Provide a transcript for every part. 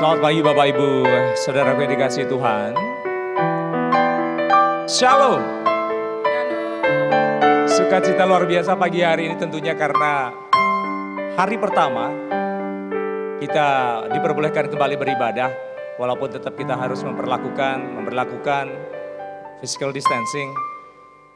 Selamat pagi Bapak Ibu, saudaraku yang dikasihi Tuhan. Shalom. Sukacita luar biasa pagi hari ini tentunya karena hari pertama kita diperbolehkan kembali beribadah. Walaupun tetap kita harus memperlakukan physical distancing.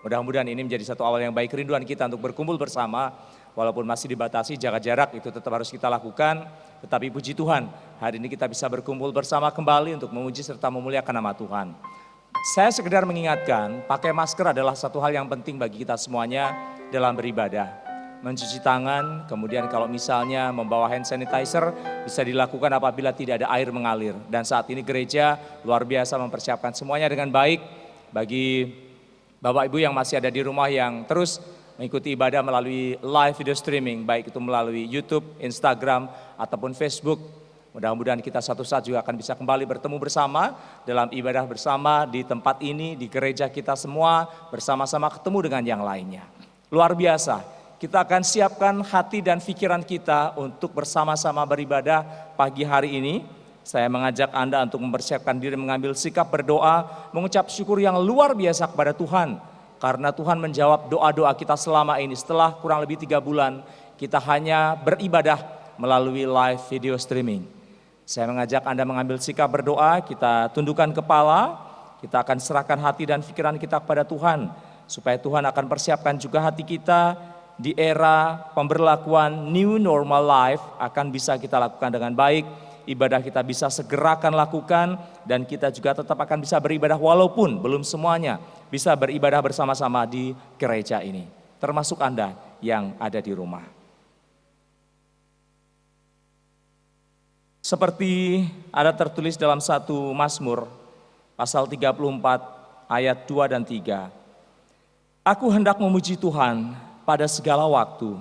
Mudah-mudahan ini menjadi satu awal yang baik, kerinduan kita untuk berkumpul bersama. Walaupun masih dibatasi jaga jarak, itu tetap harus kita lakukan. Tetapi puji Tuhan, hari ini kita bisa berkumpul bersama kembali untuk memuji serta memuliakan nama Tuhan. Saya sekedar mengingatkan, pakai masker adalah satu hal yang penting bagi kita semuanya dalam beribadah. Mencuci tangan, kemudian kalau misalnya membawa hand sanitizer, bisa dilakukan apabila tidak ada air mengalir. Dan saat ini gereja luar biasa mempersiapkan semuanya dengan baik. Bagi Bapak Ibu yang masih ada di rumah yang terus mengikuti ibadah melalui live video streaming, baik itu melalui YouTube, Instagram, ataupun Facebook. Mudah-mudahan kita satu saat juga akan bisa kembali bertemu bersama dalam ibadah bersama di tempat ini, di gereja kita semua, bersama-sama ketemu dengan yang lainnya. Luar biasa, kita akan siapkan hati dan pikiran kita untuk bersama-sama beribadah pagi hari ini. Saya mengajak Anda untuk mempersiapkan diri mengambil sikap berdoa, mengucap syukur yang luar biasa kepada Tuhan. Karena Tuhan menjawab doa-doa kita selama ini. Setelah kurang lebih 3 bulan kita hanya beribadah melalui live video streaming. Saya mengajak Anda mengambil sikap berdoa, kita tundukkan kepala, kita akan serahkan hati dan pikiran kita kepada Tuhan. Supaya Tuhan akan persiapkan juga hati kita di era pemberlakuan new normal life akan bisa kita lakukan dengan baik. Ibadah kita bisa segera akan lakukan dan kita juga tetap akan bisa beribadah walaupun belum semuanya bisa beribadah bersama-sama di gereja ini. Termasuk Anda yang ada di rumah. Seperti ada tertulis dalam 1 Mazmur pasal 34 ayat 2 dan 3. Aku hendak memuji Tuhan pada segala waktu.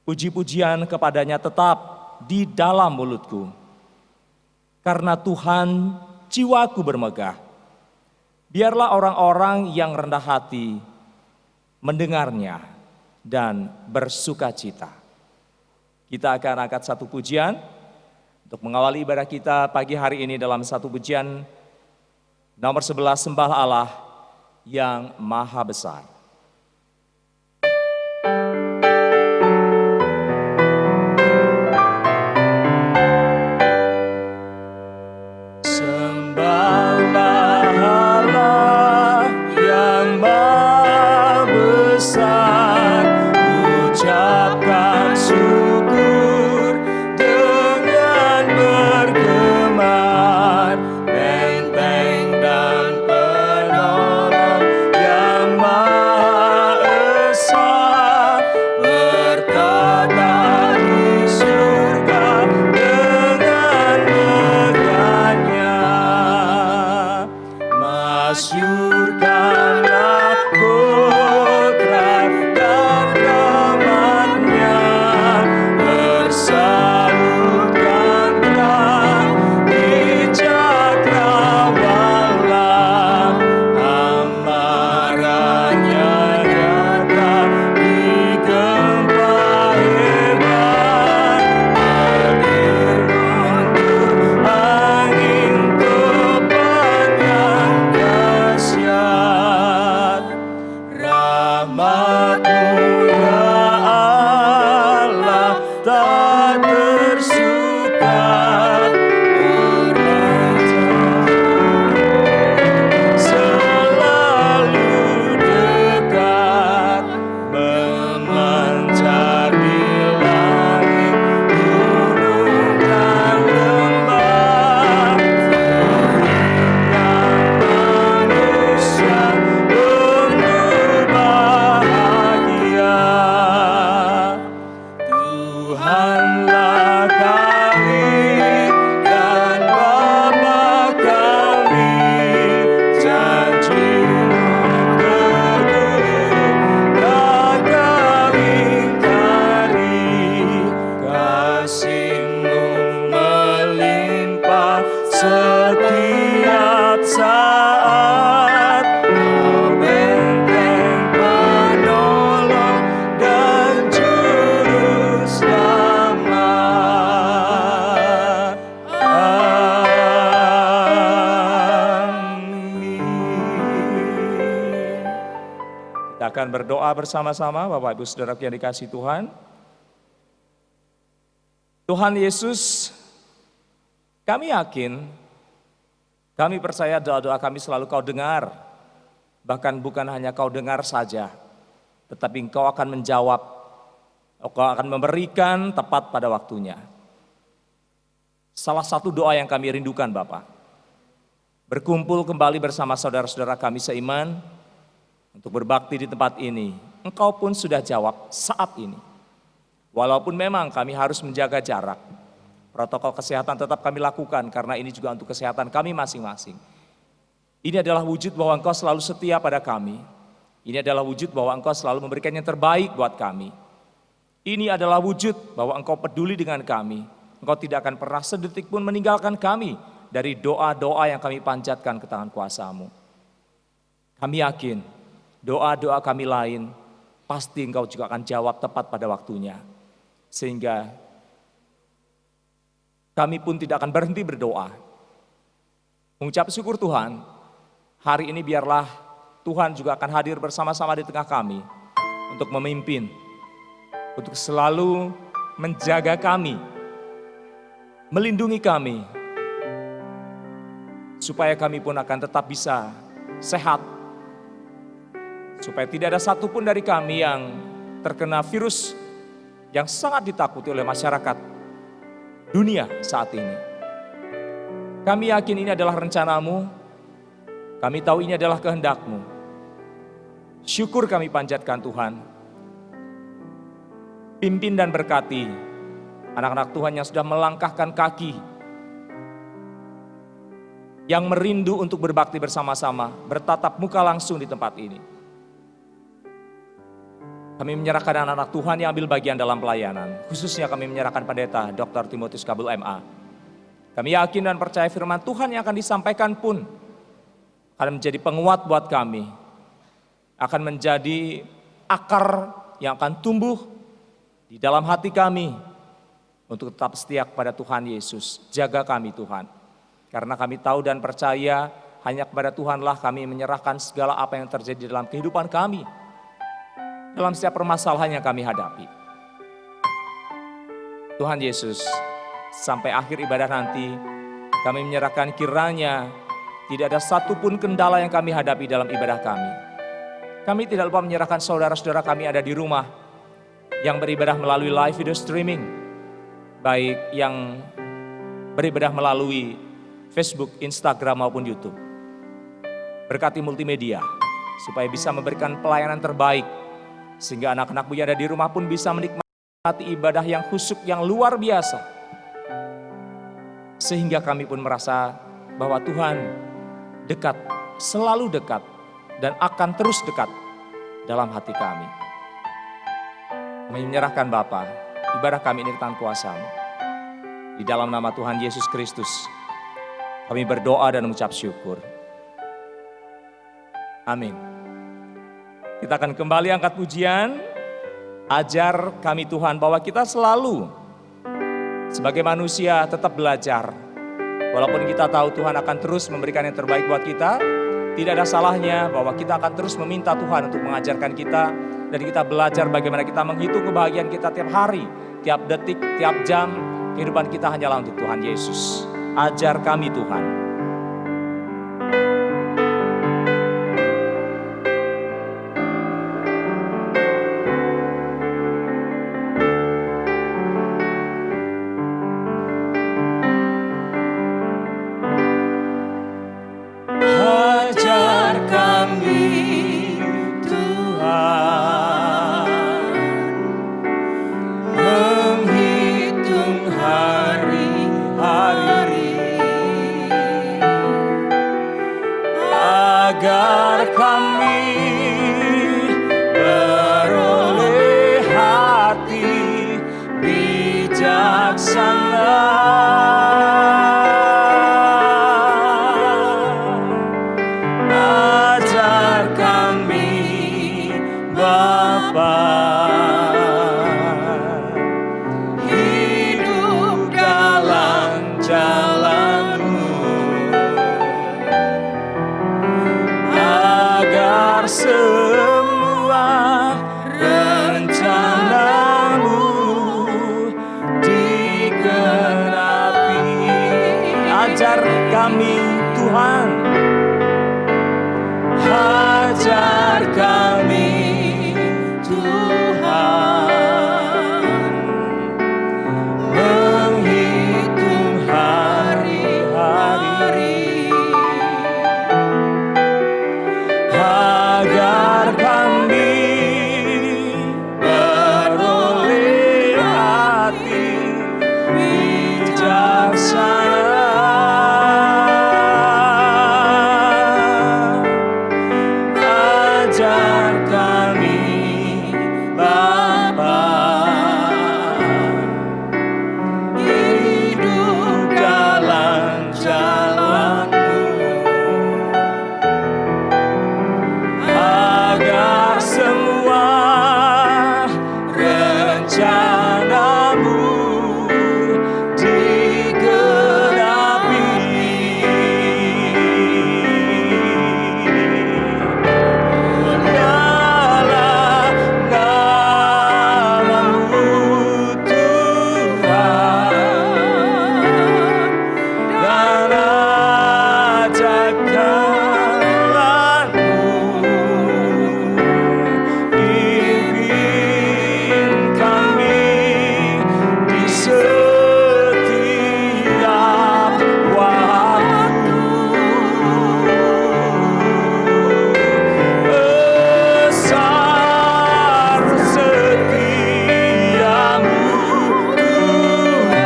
Puji-pujian kepadanya tetap di dalam mulutku. Karena Tuhan jiwaku bermegah. Biarlah orang-orang yang rendah hati mendengarnya dan bersukacita. Kita akan angkat satu pujian untuk mengawali ibadah kita pagi hari ini dalam satu pujian nomor 11, Sembah Allah yang Maha Besar. Bahagia akan berdoa bersama-sama, Bapak Ibu Saudara yang dikasihi Tuhan. Tuhan Yesus, kami yakin, kami percaya doa-doa kami selalu Kau dengar. Bahkan bukan hanya Kau dengar saja, tetapi Engkau akan menjawab, Engkau akan memberikan tepat pada waktunya. Salah satu doa yang kami rindukan Bapak, berkumpul kembali bersama saudara-saudara kami seiman, untuk berbakti di tempat ini. Engkau pun sudah jawab saat ini. Walaupun memang kami harus menjaga jarak, protokol kesehatan tetap kami lakukan karena ini juga untuk kesehatan kami masing-masing. Ini adalah wujud bahwa Engkau selalu setia pada kami. Ini adalah wujud bahwa Engkau selalu memberikan yang terbaik buat kami. Ini adalah wujud bahwa Engkau peduli dengan kami. Engkau tidak akan pernah sedetik pun meninggalkan kami dari doa-doa yang kami panjatkan ke tangan kuasa-Mu. Kami yakin doa-doa kami lain pasti Engkau juga akan jawab tepat pada waktunya. Sehingga kami pun tidak akan berhenti berdoa. Mengucap syukur Tuhan, hari ini biarlah Tuhan juga akan hadir bersama-sama di tengah kami untuk memimpin, untuk selalu menjaga kami, melindungi kami, supaya kami pun akan tetap bisa sehat, supaya tidak ada satupun dari kami yang terkena virus yang sangat ditakuti oleh masyarakat dunia saat ini. Kami yakin ini adalah rencana-Mu, kami tahu ini adalah kehendak-Mu. Syukur kami panjatkan Tuhan. Pimpin dan berkati anak-anak Tuhan yang sudah melangkahkan kaki, yang merindu untuk berbakti bersama-sama, bertatap muka langsung di tempat ini. Kami menyerahkan anak-anak Tuhan yang ambil bagian dalam pelayanan. Khususnya kami menyerahkan pendeta Dr. Timotius Kabul MA. Kami yakin dan percaya firman Tuhan yang akan disampaikan pun akan menjadi penguat buat kami. Akan menjadi akar yang akan tumbuh di dalam hati kami. Untuk tetap setia kepada Tuhan Yesus. Jaga kami Tuhan. Karena kami tahu dan percaya hanya kepada Tuhanlah kami menyerahkan segala apa yang terjadi dalam kehidupan kami. Dalam setiap permasalahan yang kami hadapi. Tuhan Yesus, sampai akhir ibadah nanti, kami menyerahkan kiranya tidak ada satupun kendala yang kami hadapi dalam ibadah kami. Kami tidak lupa menyerahkan saudara-saudara kami ada di rumah, yang beribadah melalui live video streaming, baik yang beribadah melalui Facebook, Instagram maupun YouTube. Berkati multimedia, supaya bisa memberikan pelayanan terbaik, sehingga anak-anakmu yang ada di rumah pun bisa menikmati ibadah yang khusyuk yang luar biasa. Sehingga kami pun merasa bahwa Tuhan dekat, selalu dekat, dan akan terus dekat dalam hati kami. Kami menyerahkan Bapa, ibadah kami ini ke tangan kuasa-Mu. Di dalam nama Tuhan Yesus Kristus, kami berdoa dan mengucap syukur. Amin. Kita akan kembali angkat pujian. Ajar kami Tuhan bahwa kita selalu sebagai manusia tetap belajar. Walaupun kita tahu Tuhan akan terus memberikan yang terbaik buat kita, tidak ada salahnya bahwa kita akan terus meminta Tuhan untuk mengajarkan kita. Dan kita belajar bagaimana kita menghitung kebahagiaan kita tiap hari, tiap detik, tiap jam. Kehidupan kita hanyalah untuk Tuhan Yesus. Ajar kami Tuhan. Semua kami Tuhan. Ajar kami Tuhan menghitung hari-hari agar kami beroleh hati bijaksana. Ajar kami Bapa hidup dalam jalan-Mu, agar semua rencana-Mu digenapi. Mulialah nama-Mu Tuhan, dan ajakanlah-Mu pimpin kami di setiap waktu. Besar setiamu Tuhan,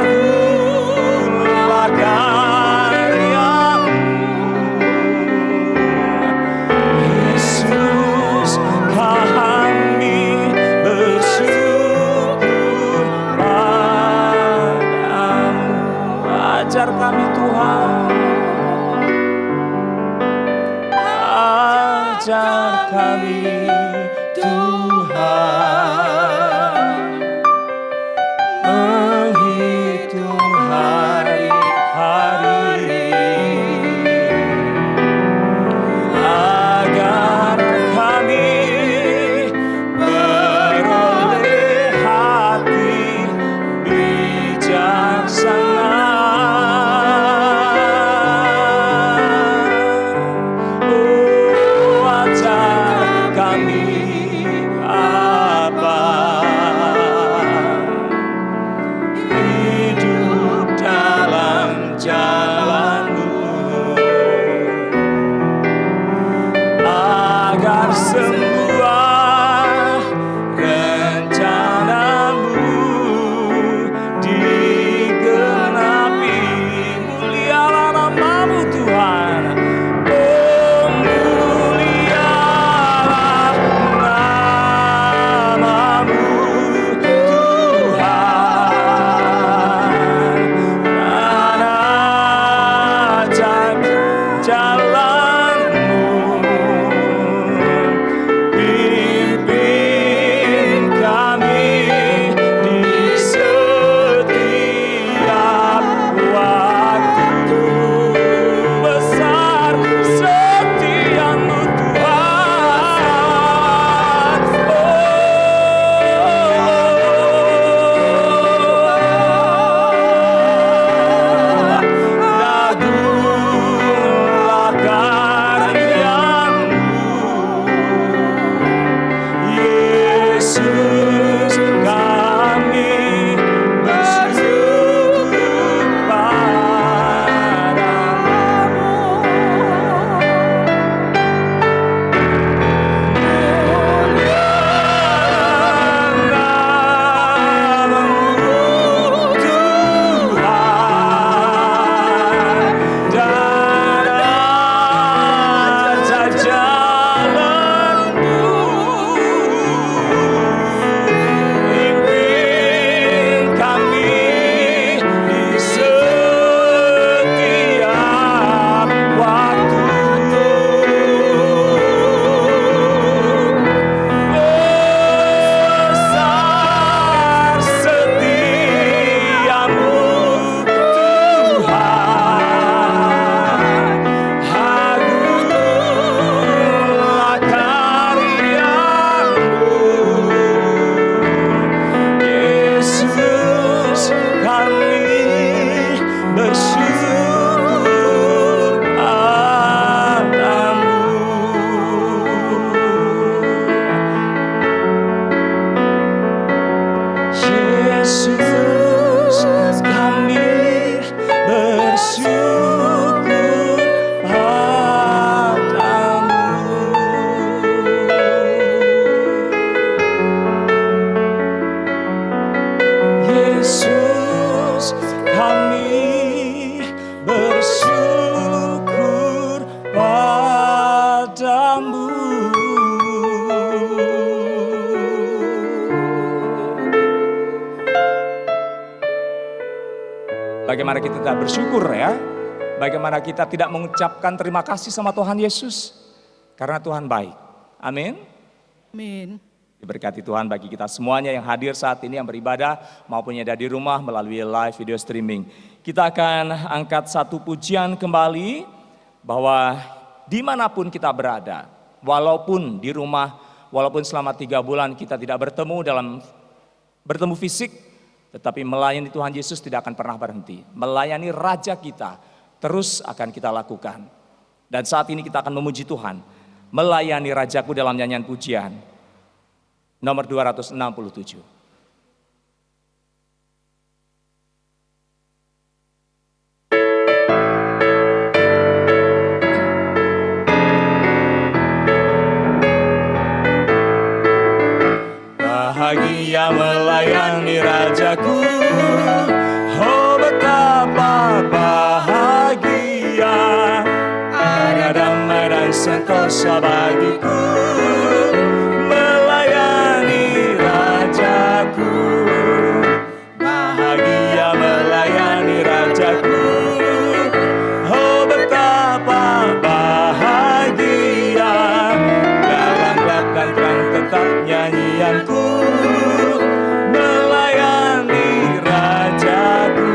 agunglah karya-Mu. Yesus, kami bersyukur padamu. Ajar kami Tuhan, ajar kami Tuhan menghitung hari-hari agar kami beroleh hati bijaksana. Oh, ajar kami Bapa hidup dalam jalan-Mu, agar semua rencana-Mu digenapi. Mulialah nama-Mu Tuhan. Oh, mulialah nama-Mu Tuhan, dan ajak jalan-Mu Bagaimana kita tidak bersyukur ya. Bagaimana kita tidak mengucapkan terima kasih sama Tuhan Yesus. Karena Tuhan baik. Amin. Amin. Diberkati Tuhan bagi kita semuanya yang hadir saat ini, yang beribadah maupun yang ada di rumah melalui live video streaming. Kita akan angkat satu pujian kembali bahwa dimanapun kita berada, walaupun di rumah, walaupun selama 3 bulan kita tidak bertemu fisik, tetapi melayani Tuhan Yesus tidak akan pernah berhenti. Melayani Raja kita terus akan kita lakukan. Dan saat ini kita akan memuji Tuhan, melayani Rajaku dalam nyanyian pujian nomor 267. Bahagia melayani Rajaku, oh betapa bahagia, ada damai dan sentosa bagiku. Melayani Rajaku, bahagia melayani Rajaku, oh betapa bahagia, dalam gelap dan terang tetap nyanyianku. Melayani Rajaku,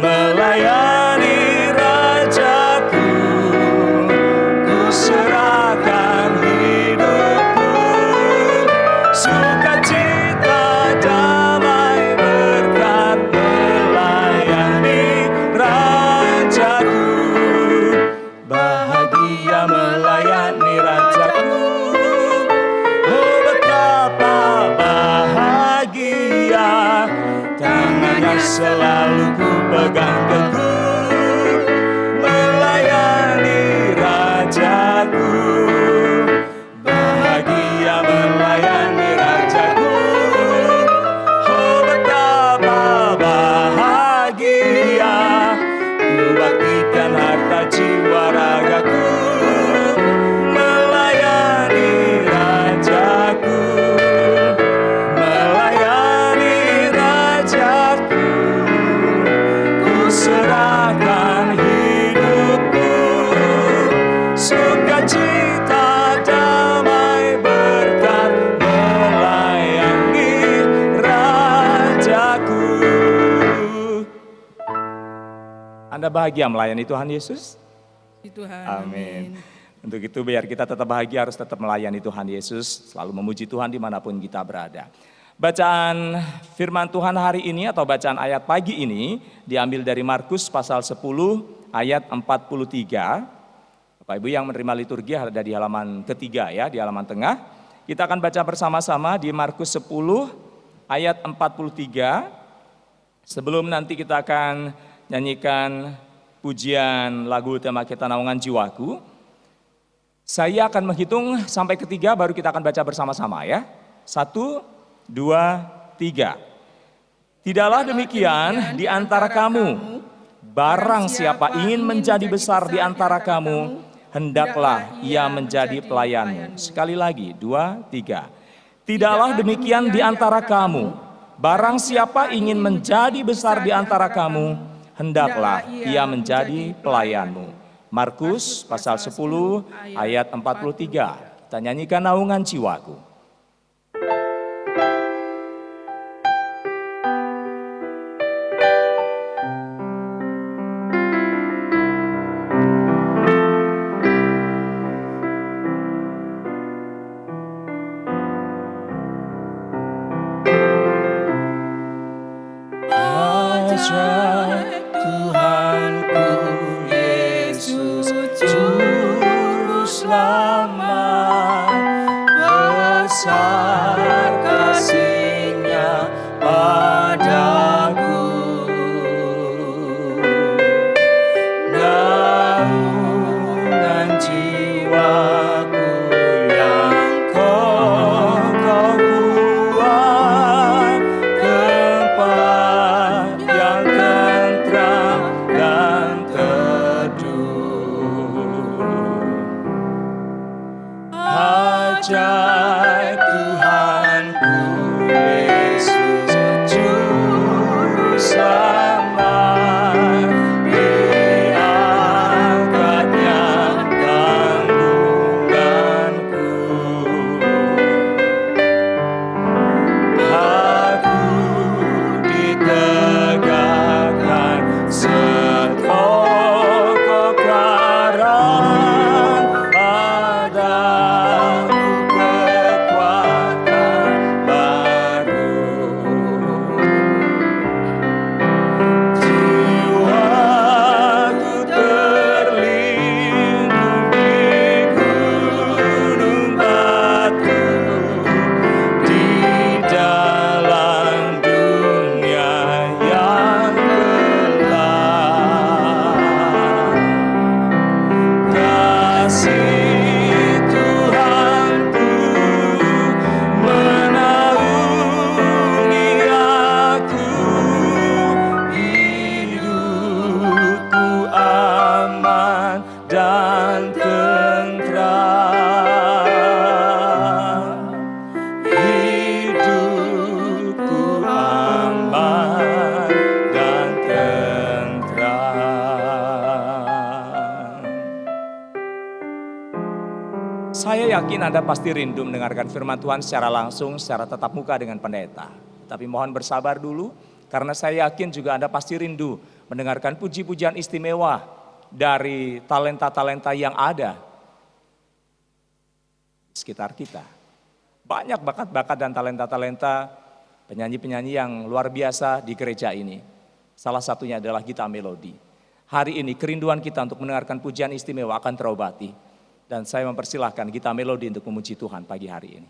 melayani Rajaku, ku serahkan hidupku, sukacita damai berkat melayani Rajaku, bahagia melayani Rajaku, oh betapa bahagia, tangannya selalu ku pegang teguh, melayani Rajaku, bahagia melayani Rajaku, oh betapa bahagia, ku baktikan harta jiwa ragaku, melayani Rajaku, melayani Rajaku, ku serahkan hidupku, sukacita damai berkat melayani Rajaku. Anda bahagia melayani Tuhan Yesus? Tuhan. Amin. Untuk itu biar kita tetap bahagia harus tetap melayani Tuhan Yesus, selalu memuji Tuhan dimanapun kita berada. Bacaan firman Tuhan hari ini atau bacaan ayat pagi ini diambil dari Markus pasal 10 ayat 43. Bapak Ibu yang menerima liturgi ada di halaman ketiga ya, di halaman tengah. Kita akan baca bersama-sama di Markus 10 ayat 43. Sebelum nanti kita akan nyanyikan pujian lagu tema kita Naungan Jiwaku. Saya akan menghitung sampai ketiga baru kita akan baca bersama-sama ya. 1, 2, 3. Tidaklah demikian di antara kamu, barang siapa ingin menjadi besar di antara kamu, hendaklah ia menjadi pelayanmu. Sekali lagi, 2, 3. Tidaklah demikian di antara kamu, barang siapa ingin menjadi besar di antara kamu, hendaklah ia menjadi pelayanmu. Markus pasal 10 ayat 43. Kita nyanyikan Naungan Jiwaku. Ajaib Tuhanku Yesus Juru Selamat, besar kasih-Nya padaku. Naungan jiwaku yang kokoh kuat, tempat yang tentram dan teduh. Ajaib Tuhanku Yesus Juru Selamat, Saya yakin Anda pasti rindu mendengarkan firman Tuhan secara langsung, secara tatap muka dengan pendeta. Tapi mohon bersabar dulu, karena saya yakin juga Anda pasti rindu mendengarkan puji-pujian istimewa dari talenta-talenta yang ada di sekitar kita. Banyak bakat-bakat dan talenta-talenta penyanyi-penyanyi yang luar biasa di gereja ini. Salah satunya adalah Gita Melodi. Hari ini kerinduan kita untuk mendengarkan pujian istimewa akan terobati. Dan saya mempersilahkan Gita Melodi untuk memuji Tuhan pagi hari ini.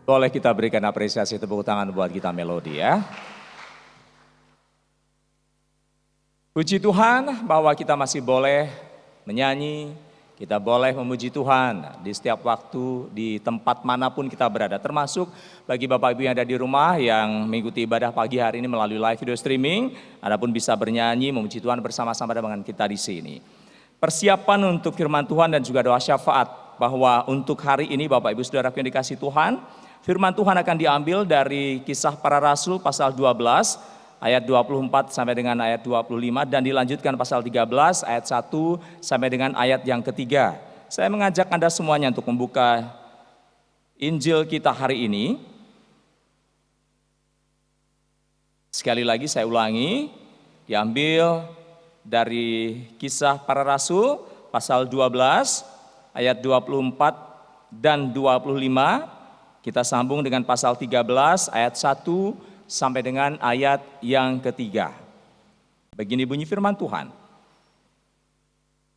Boleh kita berikan apresiasi tepuk tangan buat kita Melodi ya. Puji Tuhan bahwa kita masih boleh menyanyi, kita boleh memuji Tuhan di setiap waktu, di tempat manapun kita berada. Termasuk bagi Bapak Ibu yang ada di rumah yang mengikuti ibadah pagi hari ini melalui live video streaming. Anda pun bisa bernyanyi, memuji Tuhan bersama-sama dengan kita di sini. Persiapan untuk firman Tuhan dan juga doa syafaat. Bahwa untuk hari ini Bapak Ibu Saudara yang dikasih Tuhan, firman Tuhan akan diambil dari Kisah Para Rasul pasal 12 ayat 24 sampai dengan ayat 25 dan dilanjutkan pasal 13 ayat 1 sampai dengan ayat yang ketiga. Saya mengajak Anda semuanya untuk membuka Injil kita hari ini. Sekali lagi saya ulangi, diambil dari Kisah Para Rasul pasal 12 ayat 24 dan 25. Kita sambung dengan pasal 13 ayat 1 sampai dengan ayat yang ketiga. Begini bunyi firman Tuhan.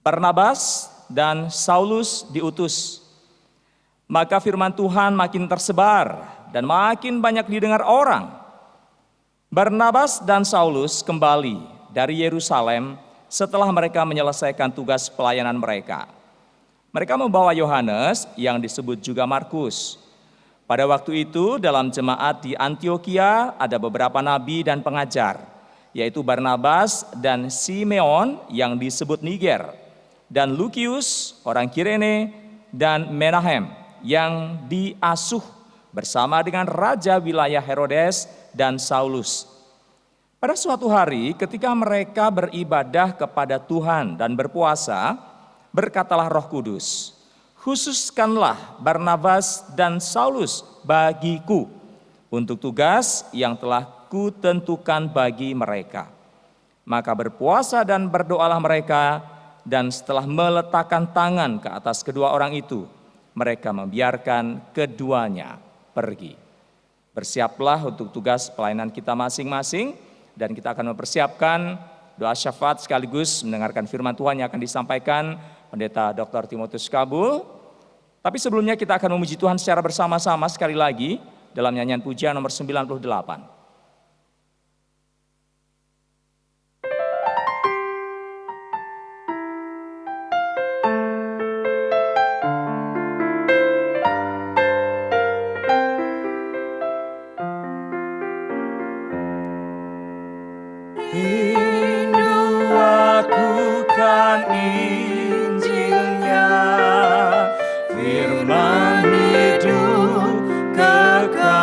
Barnabas dan Saulus diutus. Maka firman Tuhan makin tersebar dan makin banyak didengar orang. Barnabas dan Saulus kembali dari Yerusalem setelah mereka menyelesaikan tugas pelayanan mereka. Mereka membawa Yohanes yang disebut juga Markus. Pada waktu itu dalam jemaat di Antioquia ada beberapa nabi dan pengajar, yaitu Barnabas dan Simeon yang disebut Niger, dan Lukius orang Kirene, dan Menahem yang diasuh bersama dengan raja wilayah Herodes dan Saulus. Pada suatu hari ketika mereka beribadah kepada Tuhan dan berpuasa, berkatalah Roh Kudus, khususkanlah Barnabas dan Saulus bagiku untuk tugas yang telah kutentukan bagi mereka. Maka berpuasa dan berdoalah mereka, dan setelah meletakkan tangan ke atas kedua orang itu, mereka membiarkan keduanya pergi. Bersiaplah untuk tugas pelayanan kita masing-masing, dan kita akan mempersiapkan doa syafaat sekaligus mendengarkan firman Tuhan yang akan disampaikan Pendeta Dr. Timotius Kabul. Tapi sebelumnya kita akan memuji Tuhan secara bersama-sama sekali lagi dalam nyanyian pujian nomor 98. Rindu aku kan Injilnya, firman hidup kekal.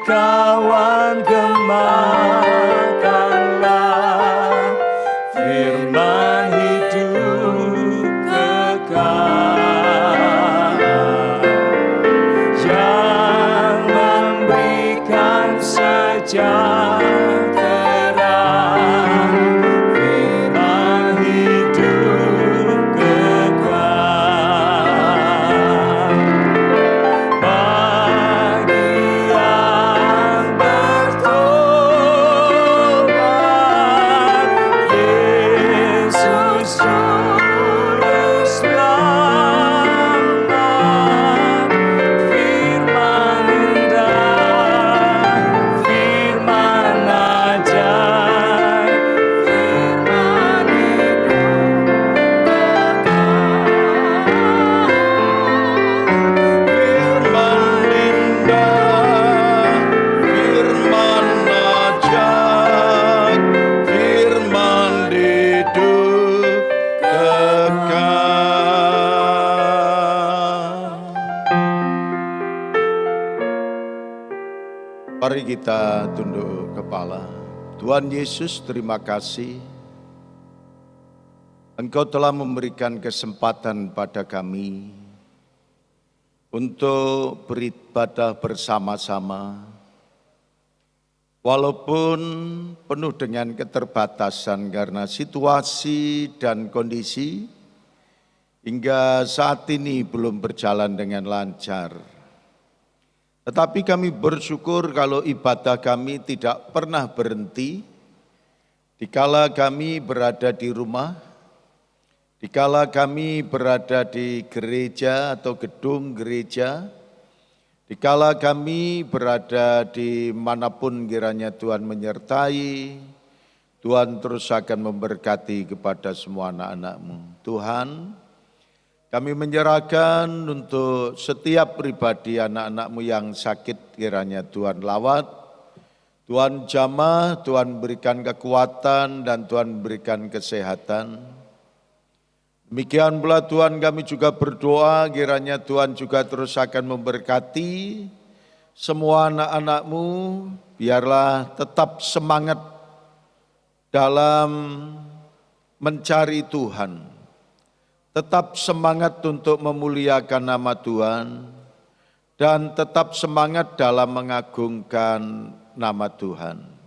kawan gemakanlah firman hidup kekal yang memberikan sejahtera, firman hidup kekal bagi yang bertobat. Yesus juru selamat, firman indah, firman ajaib, firman hidup Firman indah, firman ajaib, firman hidup kekal. Mari kita tunduk kepala. Tuhan Yesus, terima kasih. Engkau telah memberikan kesempatan pada kami untuk beribadah bersama-sama, walaupun penuh dengan keterbatasan karena situasi dan kondisi, hingga saat ini belum berjalan dengan lancar. Tetapi kami bersyukur kalau ibadah kami tidak pernah berhenti, dikala kami berada di rumah, dikala kami berada di gereja atau gedung gereja, dikala kami berada di manapun kiranya Tuhan menyertai, Tuhan terus akan memberkati kepada semua anak-anak-Mu. Tuhan, kami menyerahkan untuk setiap pribadi anak-anak-Mu yang sakit kiranya Tuhan lawat, Tuhan jamah, Tuhan berikan kekuatan dan Tuhan berikan kesehatan. Demikian pula Tuhan kami juga berdoa kiranya Tuhan juga terus akan memberkati semua anak-anak-Mu, biarlah tetap semangat dalam mencari Tuhan, tetap semangat untuk memuliakan nama Tuhan, dan tetap semangat dalam mengagungkan nama Tuhan.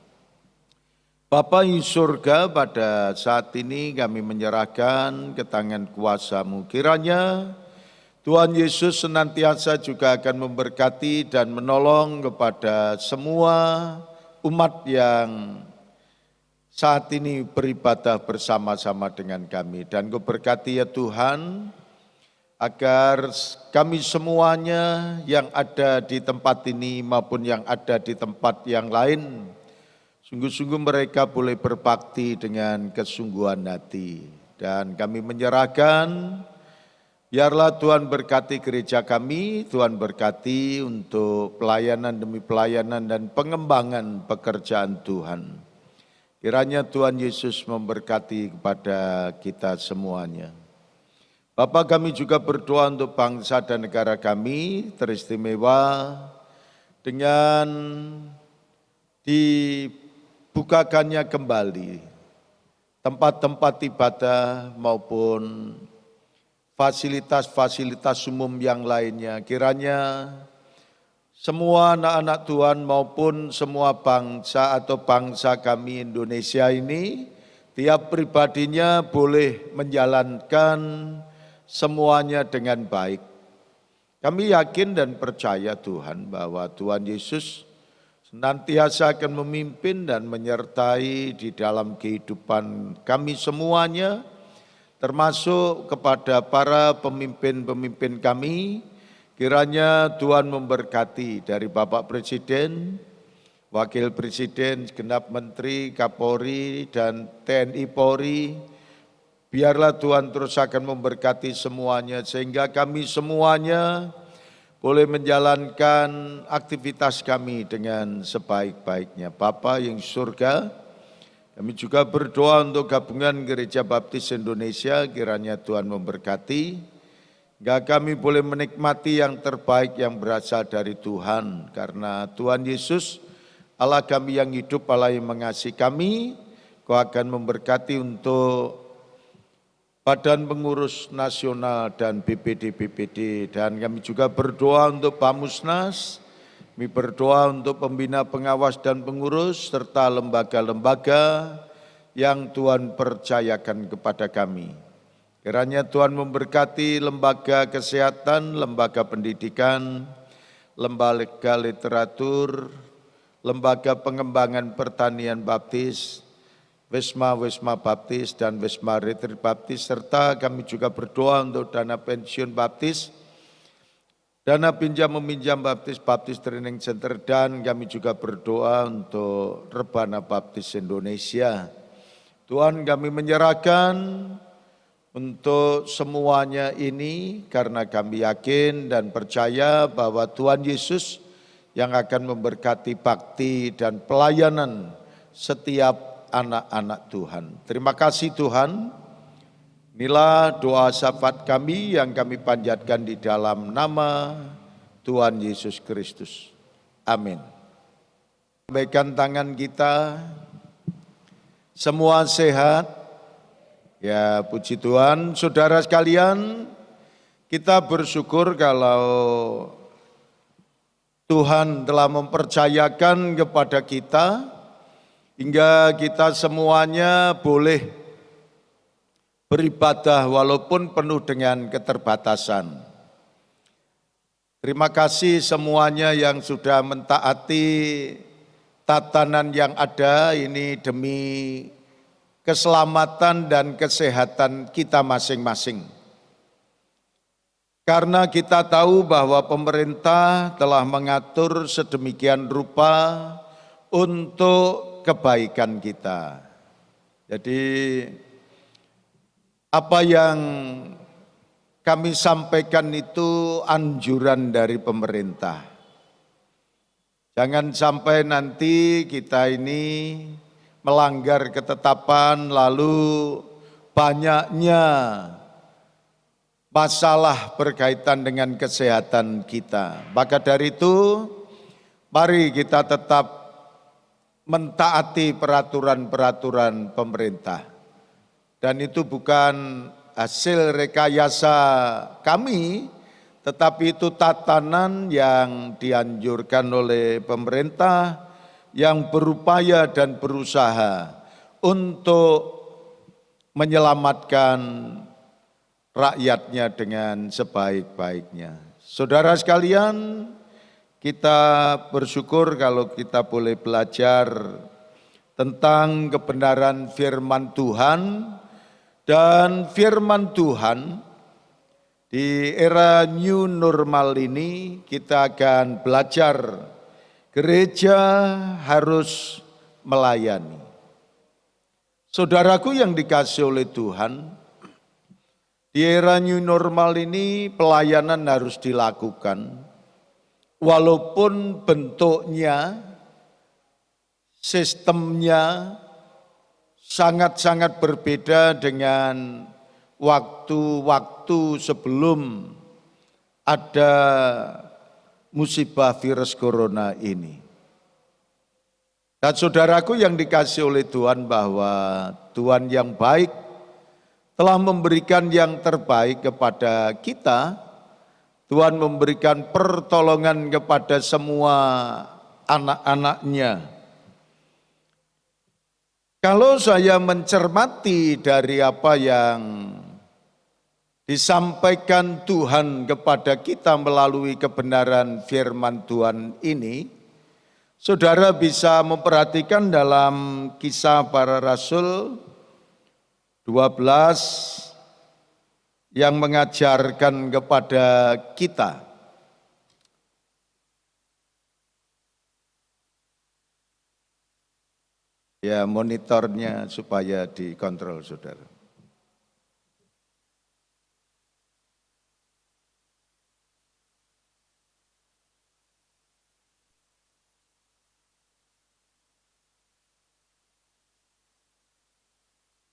Bapa di surga, pada saat ini kami menyerahkan ke tangan kuasa-Mu. Kiranya Tuhan Yesus senantiasa juga akan memberkati dan menolong kepada semua umat yang saat ini beribadah bersama-sama dengan kami. Dan Kau berkati ya Tuhan, agar kami semuanya yang ada di tempat ini maupun yang ada di tempat yang lain, sungguh-sungguh mereka boleh berbakti dengan kesungguhan hati. Dan kami menyerahkan, biarlah Tuhan berkati gereja kami, Tuhan berkati untuk pelayanan demi pelayanan dan pengembangan pekerjaan Tuhan. Kiranya Tuhan Yesus memberkati kepada kita semuanya. Bapa, kami juga berdoa untuk bangsa dan negara kami, teristimewa dengan dibukakannya kembali tempat-tempat ibadah maupun fasilitas-fasilitas umum yang lainnya. Kiranya semua anak-anak Tuhan maupun semua bangsa atau bangsa kami Indonesia ini, tiap pribadinya boleh menjalankan semuanya dengan baik. Kami yakin dan percaya Tuhan bahwa Tuhan Yesus senantiasa akan memimpin dan menyertai di dalam kehidupan kami semuanya, termasuk kepada para pemimpin-pemimpin kami. Kiranya Tuhan memberkati dari Bapak Presiden, Wakil Presiden, segenap Menteri, Kapolri, dan TNI Polri. Biarlah Tuhan terus akan memberkati semuanya, sehingga kami semuanya boleh menjalankan aktivitas kami dengan sebaik-baiknya. Bapa yang di surga, kami juga berdoa untuk gabungan Gereja Baptis Indonesia, kiranya Tuhan memberkati. kami boleh menikmati yang terbaik yang berasal dari Tuhan. Karena Tuhan Yesus, Allah kami yang hidup, Allah yang mengasihi kami, Kau akan memberkati untuk Badan Pengurus Nasional dan BPD-BPD. Dan kami juga berdoa untuk Bamusnas, kami berdoa untuk pembina pengawas dan pengurus, serta lembaga-lembaga yang Tuhan percayakan kepada kami. Kiranya Tuhan memberkati lembaga kesehatan, lembaga pendidikan, lembaga literatur, lembaga pengembangan pertanian baptis, Wisma Baptis dan Wisma Retreat Baptis, serta kami juga berdoa untuk dana pensiun baptis, dana pinjam meminjam baptis, Baptis Training Center, dan kami juga berdoa untuk Rebana Baptis Indonesia. Tuhan, kami menyerahkan untuk semuanya ini karena kami yakin dan percaya bahwa Tuhan Yesus yang akan memberkati bakti dan pelayanan setiap anak-anak Tuhan. Terima kasih Tuhan. Inilah doa syafaat kami yang kami panjatkan di dalam nama Tuhan Yesus Kristus. Amin. Lambaikan tangan kita, semua sehat. Ya, puji Tuhan. Saudara sekalian, kita bersyukur kalau Tuhan telah mempercayakan kepada kita hingga kita semuanya boleh beribadah walaupun penuh dengan keterbatasan. Terima kasih semuanya yang sudah mentaati tatanan yang ada ini demi keselamatan dan kesehatan kita masing-masing. Karena kita tahu bahwa pemerintah telah mengatur sedemikian rupa untuk kebaikan kita. Jadi apa yang kami sampaikan itu anjuran dari pemerintah. Jangan sampai nanti kita ini melanggar ketetapan lalu banyaknya masalah berkaitan dengan kesehatan kita. Maka dari itu mari kita tetap mentaati peraturan-peraturan pemerintah. Dan itu bukan hasil rekayasa kami, tetapi itu tatanan yang dianjurkan oleh pemerintah yang berupaya dan berusaha untuk menyelamatkan rakyatnya dengan sebaik-baiknya. Saudara sekalian, kita bersyukur kalau kita boleh belajar tentang kebenaran firman Tuhan, dan firman Tuhan di era new normal ini kita akan belajar gereja harus melayani. Saudaraku yang dikasihi oleh Tuhan, di era new normal ini pelayanan harus dilakukan. Walaupun bentuknya, sistemnya sangat-sangat berbeda dengan waktu-waktu sebelum ada musibah virus corona ini. Dan saudaraku yang dikasihi oleh Tuhan, bahwa Tuhan yang baik telah memberikan yang terbaik kepada kita. Tuhan memberikan pertolongan kepada semua anak-anaknya. Kalau saya mencermati dari apa yang disampaikan Tuhan kepada kita melalui kebenaran firman Tuhan ini, saudara bisa memperhatikan dalam Kisah Para Rasul 12 yang mengajarkan kepada kita. Ya, monitornya supaya dikontrol, saudara.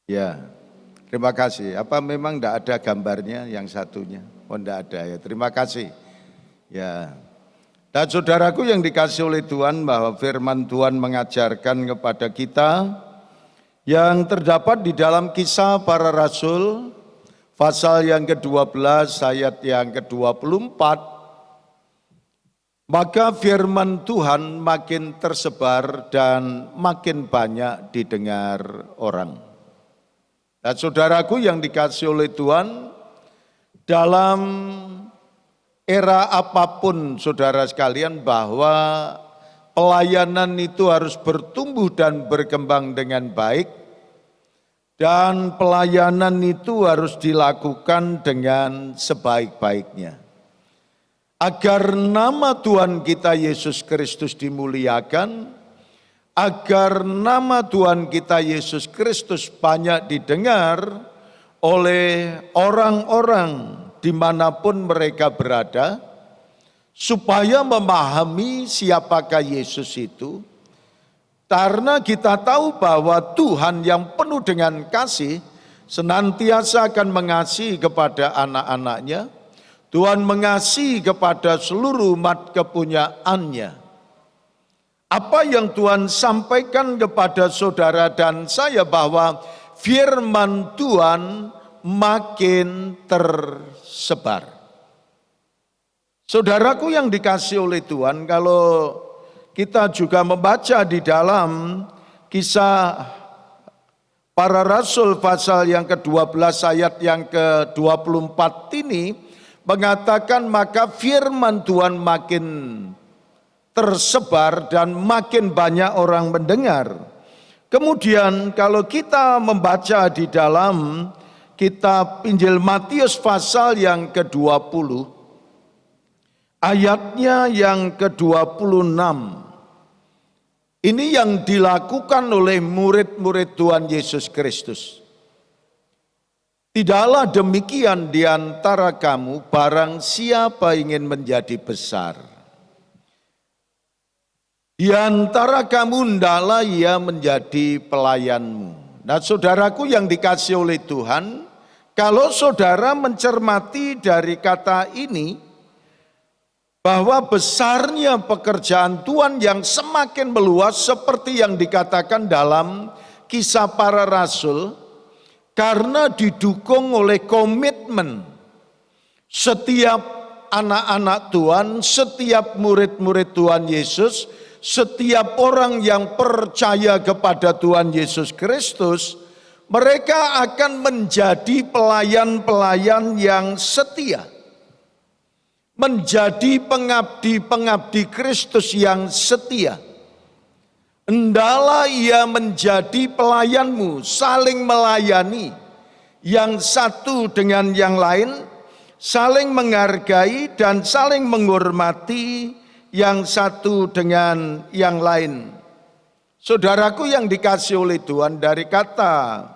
Ya, terima kasih. Apa memang tidak ada gambarnya yang satunya? Oh enggak ada ya, terima kasih. Ya. Dan saudaraku yang dikasih oleh Tuhan, bahwa firman Tuhan mengajarkan kepada kita yang terdapat di dalam Kisah Para Rasul pasal yang ke-12 ayat yang ke-24. Maka firman Tuhan makin tersebar dan makin banyak didengar orang. Dan saudaraku yang dikasih oleh Tuhan, dalam era apapun saudara sekalian, bahwa pelayanan itu harus bertumbuh dan berkembang dengan baik, dan pelayanan itu harus dilakukan dengan sebaik-baiknya. Agar nama Tuhan kita Yesus Kristus dimuliakan, agar nama Tuhan kita Yesus Kristus banyak didengar oleh orang-orang dimanapun mereka berada, supaya memahami siapakah Yesus itu. Karena kita tahu bahwa Tuhan yang penuh dengan kasih senantiasa akan mengasihi kepada anak-anaknya. Tuhan mengasihi kepada seluruh umat kepunyaannya. Apa yang Tuhan sampaikan kepada saudara dan saya, bahwa firman Tuhan makin tersebar. Saudaraku yang dikasih oleh Tuhan, kalau kita juga membaca di dalam Kisah Para Rasul pasal yang ke-12 ayat yang ke-24 ini mengatakan, maka firman Tuhan makin tersebar dan makin banyak orang mendengar. Kemudian kalau kita membaca di dalam kitab Injil Matius pasal yang ke-20, ayatnya yang ke-26. Ini yang dilakukan oleh murid-murid Tuhan Yesus Kristus. Tidaklah demikian di antara kamu, barang siapa ingin menjadi besar. Di antara kamu hendaklah ia menjadi pelayanmu. Nah, saudaraku yang dikasih oleh Tuhan, kalau saudara mencermati dari kata ini, bahwa besarnya pekerjaan Tuhan yang semakin meluas seperti yang dikatakan dalam Kisah Para Rasul, karena didukung oleh komitmen setiap anak-anak Tuhan, setiap murid-murid Tuhan Yesus, setiap orang yang percaya kepada Tuhan Yesus Kristus, mereka akan menjadi pelayan-pelayan yang setia, menjadi pengabdi-pengabdi Kristus yang setia. Hendaklah ia menjadi pelayanmu, saling melayani, yang satu dengan yang lain, saling menghargai dan saling menghormati yang satu dengan yang lain. Saudaraku yang dikasih oleh Tuhan, dari kata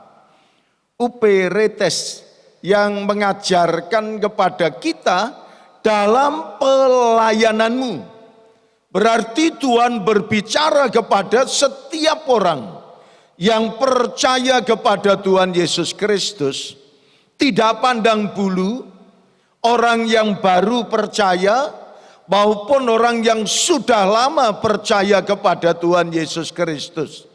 uperetes yang mengajarkan kepada kita dalam pelayananmu. Berarti Tuhan berbicara kepada setiap orang yang percaya kepada Tuhan Yesus Kristus, tidak pandang bulu, orang yang baru percaya maupun orang yang sudah lama percaya kepada Tuhan Yesus Kristus.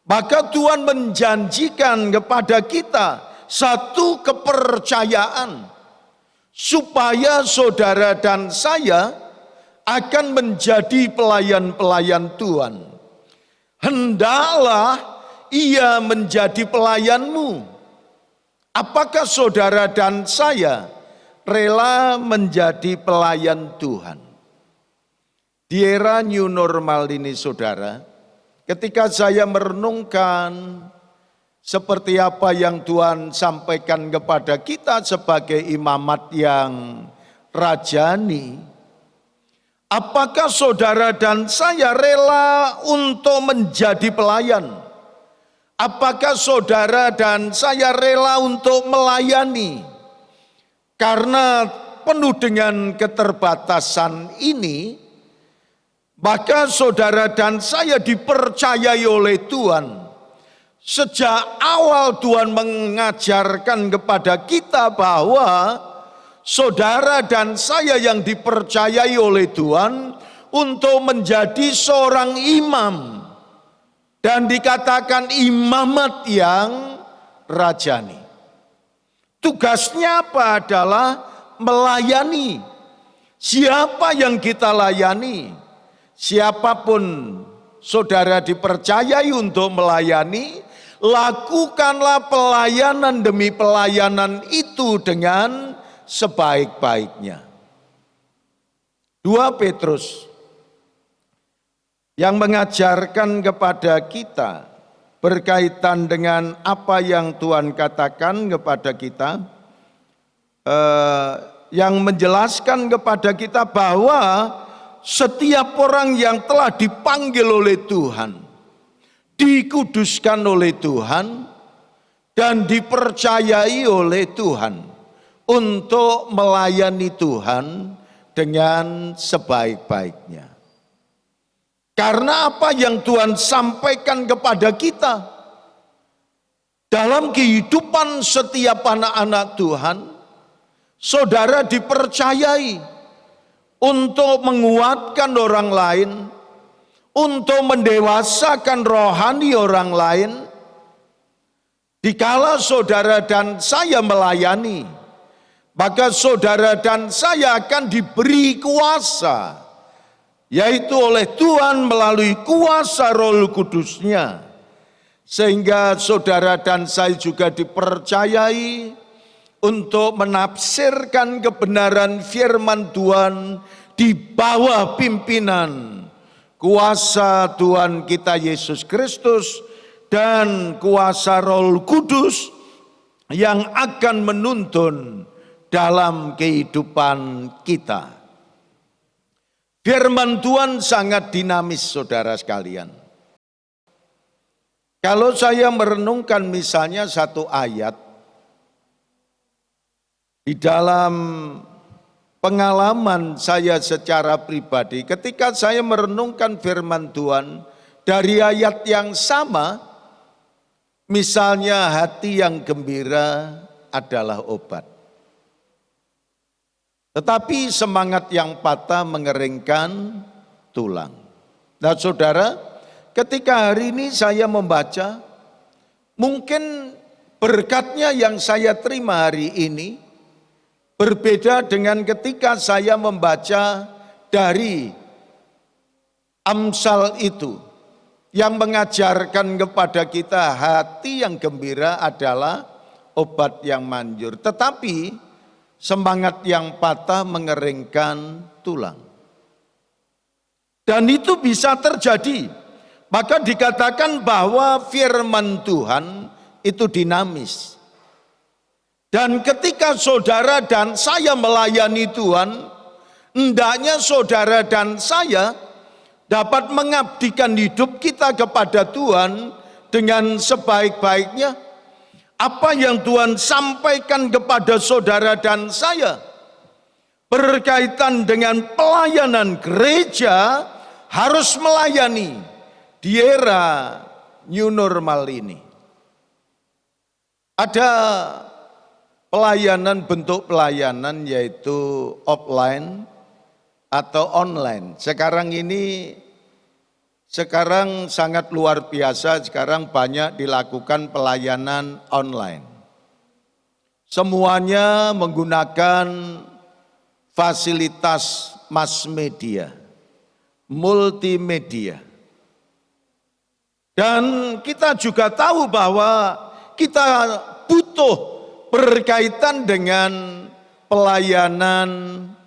Maka Tuhan menjanjikan kepada kita satu kepercayaan, supaya saudara dan saya akan menjadi pelayan-pelayan Tuhan. Hendaklah ia menjadi pelayanmu. Apakah saudara dan saya rela menjadi pelayan Tuhan? Di era new normal ini saudara, ketika saya merenungkan seperti apa yang Tuhan sampaikan kepada kita sebagai imamat yang rajani, apakah saudara dan saya rela untuk menjadi pelayan? Apakah saudara dan saya rela untuk melayani? Karena penuh dengan keterbatasan ini, maka saudara dan saya dipercayai oleh Tuhan. Sejak awal Tuhan mengajarkan kepada kita bahwa saudara dan saya yang dipercayai oleh Tuhan untuk menjadi seorang imam. Dan dikatakan imamat yang rajani. Tugasnya apa? Adalah melayani. Siapa yang kita layani? Siapapun saudara dipercayai untuk melayani, lakukanlah pelayanan demi pelayanan itu dengan sebaik-baiknya. 2 Petrus yang mengajarkan kepada kita berkaitan dengan apa yang Tuhan katakan kepada kita, yang menjelaskan kepada kita bahwa setiap orang yang telah dipanggil oleh Tuhan, dikuduskan oleh Tuhan, dan dipercayai oleh Tuhan untuk melayani Tuhan dengan sebaik-baiknya. Karena apa yang Tuhan sampaikan kepada kita dalam kehidupan setiap anak-anak Tuhan, saudara dipercayai untuk menguatkan orang lain, untuk mendewasakan rohani orang lain. Dikala saudara dan saya melayani, maka saudara dan saya akan diberi kuasa, yaitu oleh Tuhan melalui kuasa Roh Kudus-Nya, sehingga saudara dan saya juga dipercayai untuk menafsirkan kebenaran firman Tuhan di bawah pimpinan kuasa Tuhan kita Yesus Kristus dan kuasa Roh Kudus yang akan menuntun dalam kehidupan kita. Firman Tuhan sangat dinamis, saudara sekalian. Kalau saya merenungkan misalnya satu ayat di dalam pengalaman saya secara pribadi, ketika saya merenungkan firman Tuhan dari ayat yang sama, misalnya hati yang gembira adalah obat. Tetapi semangat yang patah mengeringkan tulang. Nah saudara, ketika hari ini saya membaca, mungkin berkatnya yang saya terima hari ini berbeda dengan ketika saya membaca dari Amsal itu, yang mengajarkan kepada kita hati yang gembira adalah obat yang manjur. Tetapi semangat yang patah mengeringkan tulang. Dan itu bisa terjadi. Maka dikatakan bahwa firman Tuhan itu dinamis. Dan ketika saudara dan saya melayani Tuhan, hendaknya saudara dan saya dapat mengabdikan hidup kita kepada Tuhan dengan sebaik-baiknya. Apa yang Tuhan sampaikan kepada saudara dan saya berkaitan dengan pelayanan gereja harus melayani di era new normal ini. Ada pelayanan, bentuk pelayanan yaitu offline atau online. Sekarang sangat luar biasa, sekarang banyak dilakukan pelayanan online. Semuanya menggunakan fasilitas mass media, multimedia. Dan kita juga tahu bahwa kita butuh berkaitan dengan pelayanan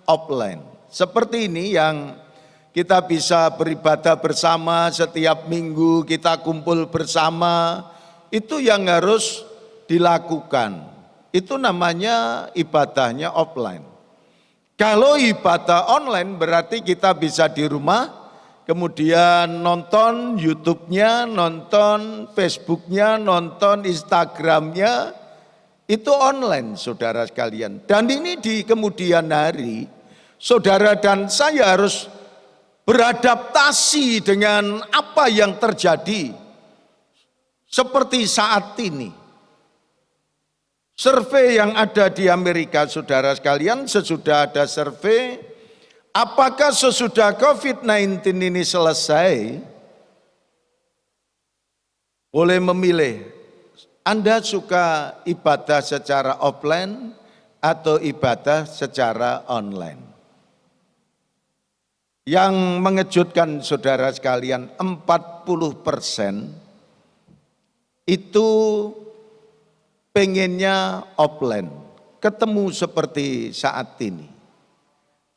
offline. Seperti ini yang kita bisa beribadah bersama setiap minggu, kita kumpul bersama, itu yang harus dilakukan. Itu namanya ibadahnya offline. Kalau ibadah online berarti kita bisa di rumah, kemudian nonton YouTube-nya, nonton Facebook-nya, nonton Instagram-nya, itu online saudara sekalian. Dan ini di kemudian hari, saudara dan saya harus beradaptasi dengan apa yang terjadi seperti saat ini. Survei yang ada di Amerika, saudara sekalian, sesudah ada survei, apakah sesudah COVID-19 ini selesai, boleh memilih, Anda suka ibadah secara offline atau ibadah secara online. Yang mengejutkan saudara sekalian, 40% itu pengennya offline, ketemu seperti saat ini.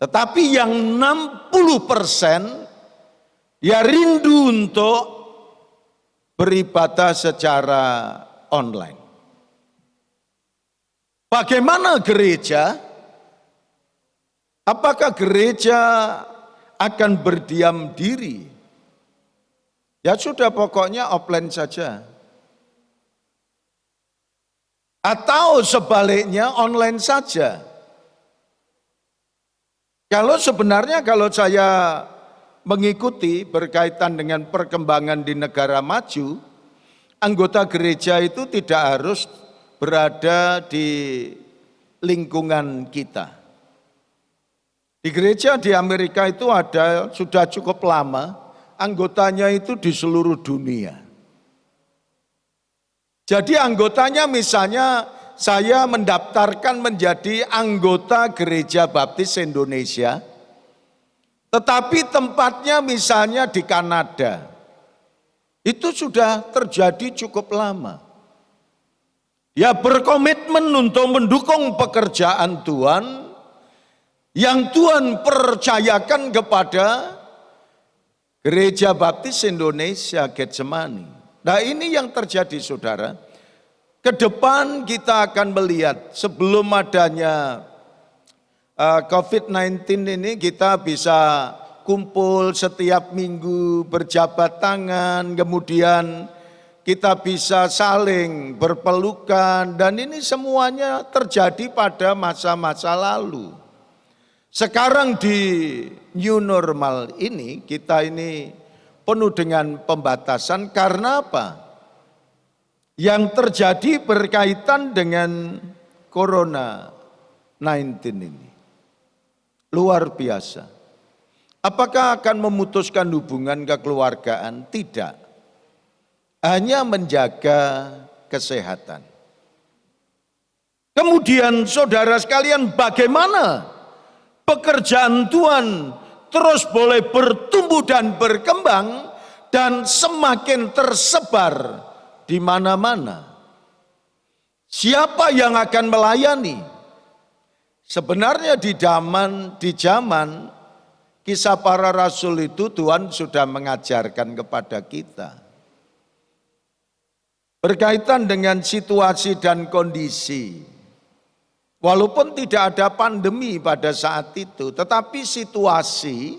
Tetapi yang 60% ya rindu untuk beribadah secara online. Bagaimana gereja? Apakah gereja akan berdiam diri? Ya sudah, pokoknya offline saja. Atau sebaliknya online saja. Kalau sebenarnya kalau saya mengikuti berkaitan dengan perkembangan di negara maju, anggota gereja itu tidak harus berada di lingkungan kita. Di gereja di Amerika itu ada sudah cukup lama, anggotanya itu di seluruh dunia. Jadi anggotanya misalnya saya mendaftarkan menjadi anggota Gereja Baptis Indonesia, tetapi tempatnya misalnya di Kanada. Itu sudah terjadi cukup lama. Dia berkomitmen untuk mendukung pekerjaan Tuhan yang Tuhan percayakan kepada Gereja Baptis Indonesia Getsemani. Nah ini yang terjadi saudara. Ke depan kita akan melihat sebelum adanya COVID-19 ini kita bisa kumpul setiap minggu berjabat tangan, kemudian kita bisa saling berpelukan dan ini semuanya terjadi pada masa-masa lalu. Sekarang di new normal ini kita ini penuh dengan pembatasan karena apa? Yang terjadi berkaitan dengan Corona-19 ini. Luar biasa. Apakah akan memutuskan hubungan kekeluargaan? Tidak. Hanya menjaga kesehatan. Kemudian saudara sekalian, bagaimana pekerjaan Tuhan terus boleh bertumbuh dan berkembang dan semakin tersebar di mana-mana. Siapa yang akan melayani? Sebenarnya di zaman kisah para rasul itu Tuhan sudah mengajarkan kepada kita. Berkaitan dengan situasi dan kondisi. Walaupun tidak ada pandemi pada saat itu, tetapi situasi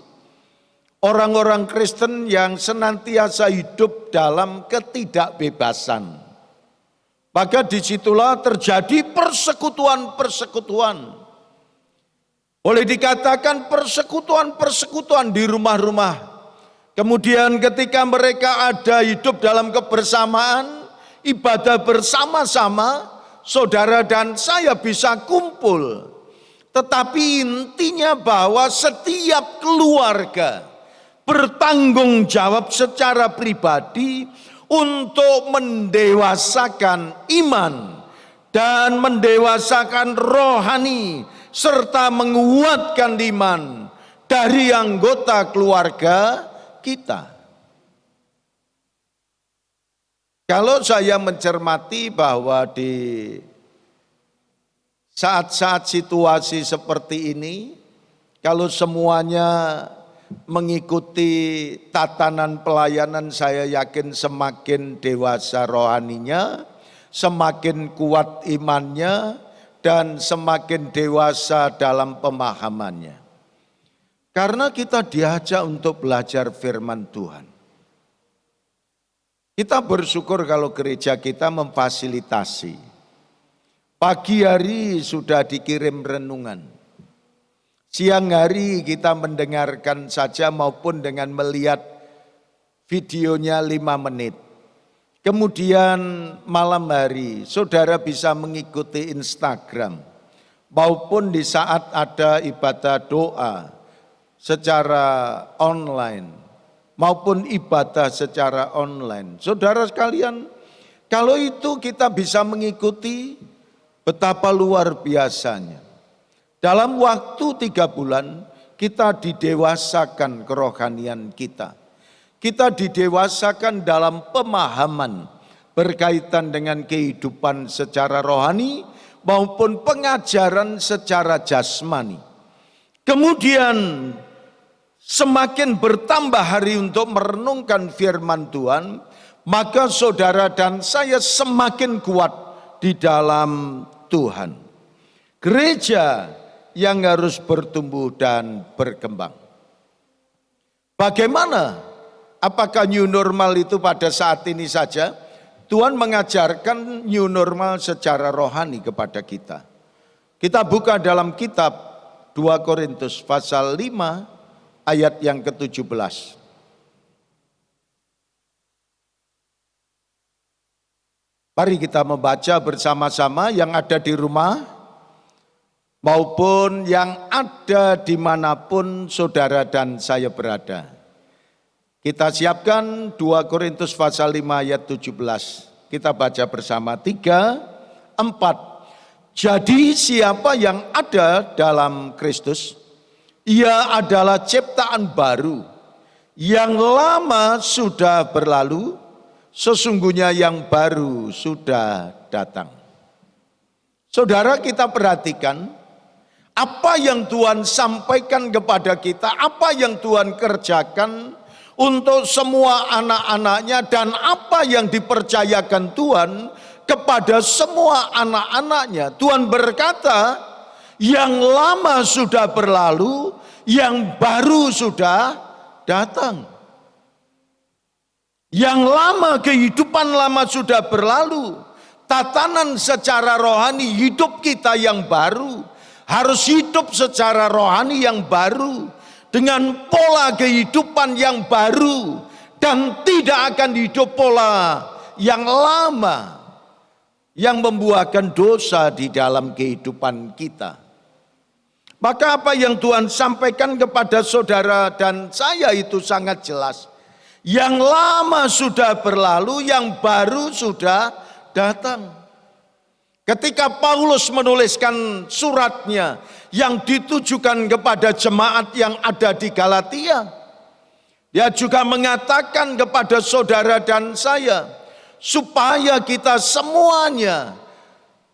orang-orang Kristen yang senantiasa hidup dalam ketidakbebasan. Maka disitulah terjadi persekutuan-persekutuan. Boleh dikatakan persekutuan-persekutuan di rumah-rumah. Kemudian ketika mereka ada hidup dalam kebersamaan, ibadah bersama-sama, saudara dan saya bisa kumpul. Tetapi intinya bahwa setiap keluarga bertanggung jawab secara pribadi untuk mendewasakan iman dan mendewasakan rohani serta menguatkan iman dari anggota keluarga kita. Kalau saya mencermati bahwa di saat-saat situasi seperti ini, kalau semuanya mengikuti tatanan pelayanan, saya yakin semakin dewasa rohaninya, semakin kuat imannya, dan semakin dewasa dalam pemahamannya. Karena kita diajak untuk belajar firman Tuhan. Kita bersyukur kalau gereja kita memfasilitasi. Pagi hari sudah dikirim renungan. Siang hari kita mendengarkan saja maupun dengan melihat videonya 5 menit. Kemudian malam hari saudara bisa mengikuti Instagram maupun di saat ada ibadah doa secara online maupun ibadah secara online. Saudara sekalian, kalau itu kita bisa mengikuti, betapa luar biasanya. Dalam waktu 3 bulan kita didewasakan kerohanian kita. Kita didewasakan dalam pemahaman berkaitan dengan kehidupan secara rohani maupun pengajaran secara jasmani. Kemudian semakin bertambah hari untuk merenungkan firman Tuhan, maka saudara dan saya semakin kuat di dalam Tuhan. Gereja yang harus bertumbuh dan berkembang. Bagaimana? Apakah new normal itu pada saat ini saja? Tuhan mengajarkan new normal secara rohani kepada kita. Kita buka dalam kitab 2 Korintus pasal 5 ayat yang ke-17. Mari kita membaca bersama-sama yang ada di rumah maupun yang ada dimanapun saudara dan saya berada. Kita siapkan 2 Korintus pasal 5 ayat 17. Kita baca bersama 3, 4. Jadi siapa yang ada dalam Kristus, ia adalah ciptaan baru. Yang lama sudah berlalu, sesungguhnya yang baru sudah datang. Saudara, kita perhatikan apa yang Tuhan sampaikan kepada kita, apa yang Tuhan kerjakan untuk semua anak-anaknya dan apa yang dipercayakan Tuhan kepada semua anak-anaknya. Tuhan berkata, yang lama sudah berlalu, yang baru sudah datang. Yang lama, kehidupan lama sudah berlalu. Tatanan secara rohani hidup kita yang baru. Harus hidup secara rohani yang baru. Dengan pola kehidupan yang baru. Dan tidak akan hidup pola yang lama. Yang membuahkan dosa di dalam kehidupan kita. Maka apa yang Tuhan sampaikan kepada saudara dan saya itu sangat jelas. Yang lama sudah berlalu, yang baru sudah datang. Ketika Paulus menuliskan suratnya yang ditujukan kepada jemaat yang ada di Galatia, dia juga mengatakan kepada saudara dan saya, supaya kita semuanya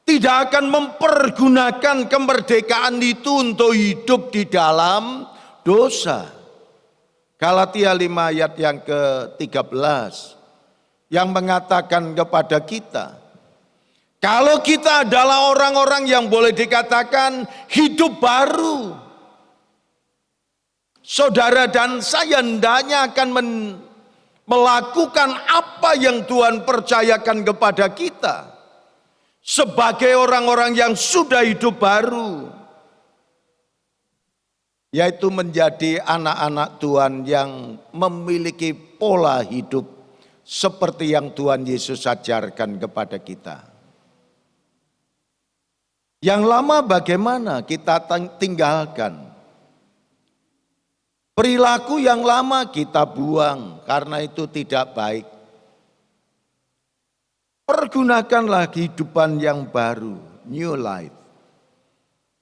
tidak akan mempergunakan kemerdekaan itu untuk hidup di dalam dosa. Galatia 5 ayat yang ke-13 yang mengatakan kepada kita, kalau kita adalah orang-orang yang boleh dikatakan hidup baru, saudara dan saya hendaknya akan melakukan apa yang Tuhan percayakan kepada kita sebagai orang-orang yang sudah hidup baru, yaitu menjadi anak-anak Tuhan yang memiliki pola hidup seperti yang Tuhan Yesus ajarkan kepada kita. Yang lama bagaimana kita tinggalkan? Perilaku yang lama kita buang karena itu tidak baik. Pergunakanlah kehidupan yang baru, new life.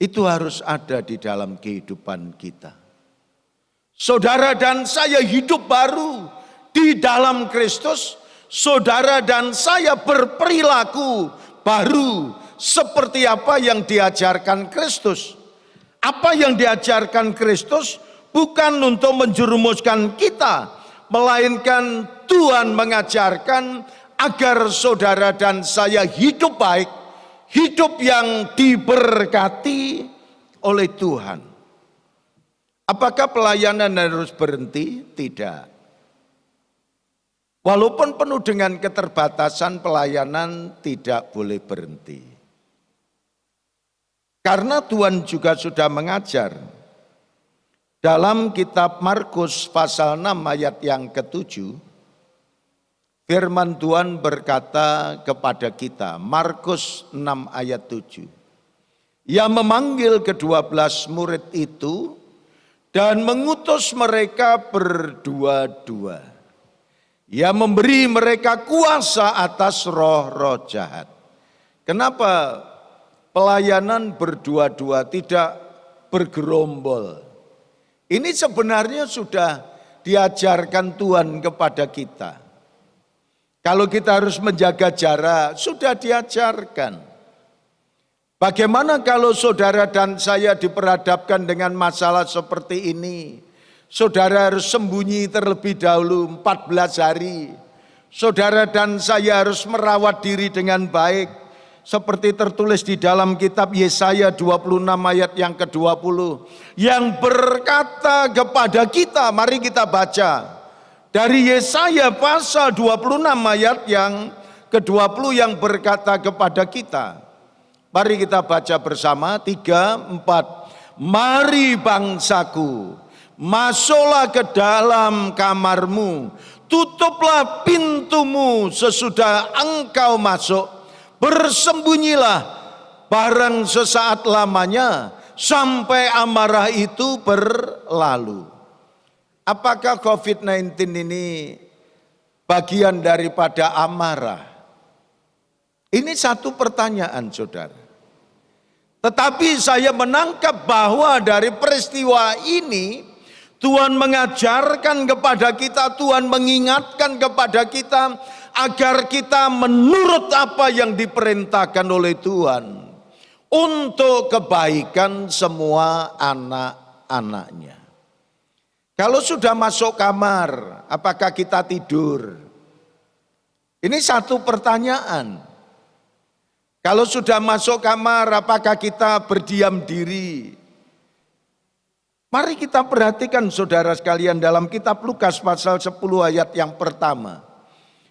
Itu harus ada di dalam kehidupan kita. Saudara dan saya hidup baru di dalam Kristus. Saudara dan saya berperilaku baru seperti apa yang diajarkan Kristus. Apa yang diajarkan Kristus bukan untuk menjerumuskan kita, melainkan Tuhan mengajarkan agar saudara dan saya hidup baik, hidup yang diberkati oleh Tuhan. Apakah pelayanan harus berhenti? Tidak. Walaupun penuh dengan keterbatasan, pelayanan tidak boleh berhenti. Karena Tuhan juga sudah mengajar dalam kitab Markus pasal 6 ayat yang ke-7, Firman Tuhan berkata kepada kita, Markus 6 ayat 7. Ia memanggil ke-12 murid itu dan mengutus mereka berdua-dua. Ia memberi mereka kuasa atas roh-roh jahat. Kenapa pelayanan berdua-dua tidak bergerombol? Ini sebenarnya sudah diajarkan Tuhan kepada kita. Kalau kita harus menjaga jarak, sudah diajarkan. Bagaimana kalau saudara dan saya diperhadapkan dengan masalah seperti ini? Saudara harus sembunyi terlebih dahulu 14 hari. Saudara dan saya harus merawat diri dengan baik. Seperti tertulis di dalam kitab Yesaya 26 ayat yang ke-20. Yang berkata kepada kita, mari kita baca. Dari Yesaya pasal 26 ayat yang ke-20 yang berkata kepada kita. Mari kita baca bersama, 3, 4. Mari bangsaku, masuklah ke dalam kamarmu, tutuplah pintumu sesudah engkau masuk, bersembunyilah barang sesaat lamanya sampai amarah itu berlalu. Apakah COVID-19 ini bagian daripada amarah? Ini satu pertanyaan, saudara. Tetapi saya menangkap bahwa dari peristiwa ini Tuhan mengajarkan kepada kita, Tuhan mengingatkan kepada kita agar kita menurut apa yang diperintahkan oleh Tuhan untuk kebaikan semua anak-anaknya. Kalau sudah masuk kamar, apakah kita tidur? Ini satu pertanyaan. Kalau sudah masuk kamar, apakah kita berdiam diri? Mari kita perhatikan saudara sekalian dalam kitab Lukas pasal 10 ayat yang pertama.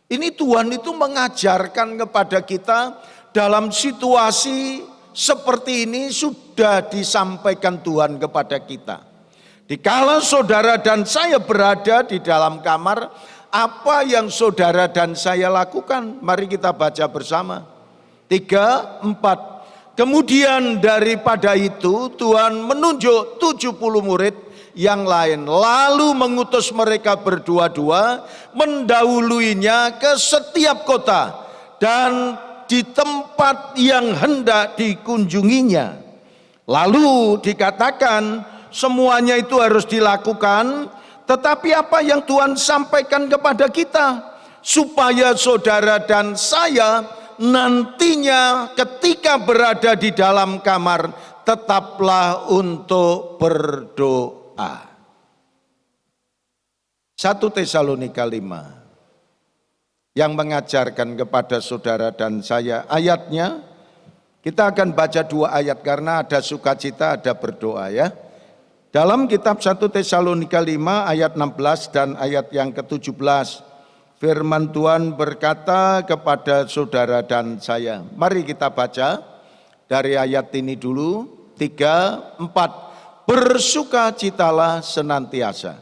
Ini Tuhan itu mengajarkan kepada kita dalam situasi seperti ini sudah disampaikan Tuhan kepada kita. Dikala saudara dan saya berada di dalam kamar, apa yang saudara dan saya lakukan? Mari kita baca bersama. 3, 4. Kemudian daripada itu Tuhan menunjuk 70 murid yang lain. Lalu mengutus mereka berdua-dua mendahuluinya ke setiap kota dan di tempat yang hendak dikunjunginya. Lalu dikatakan semuanya itu harus dilakukan, tetapi apa yang Tuhan sampaikan kepada kita? Supaya saudara dan saya nantinya ketika berada di dalam kamar tetaplah untuk berdoa. 1 Tesalonika 5 yang mengajarkan kepada saudara dan saya, ayatnya kita akan baca 2 ayat karena ada sukacita, ada berdoa ya. Dalam kitab 1 Tesalonika 5 ayat 16 dan ayat yang ke-17. Firman Tuhan berkata kepada saudara dan saya. Mari kita baca dari ayat ini dulu. 3, 4. Bersukacitalah senantiasa.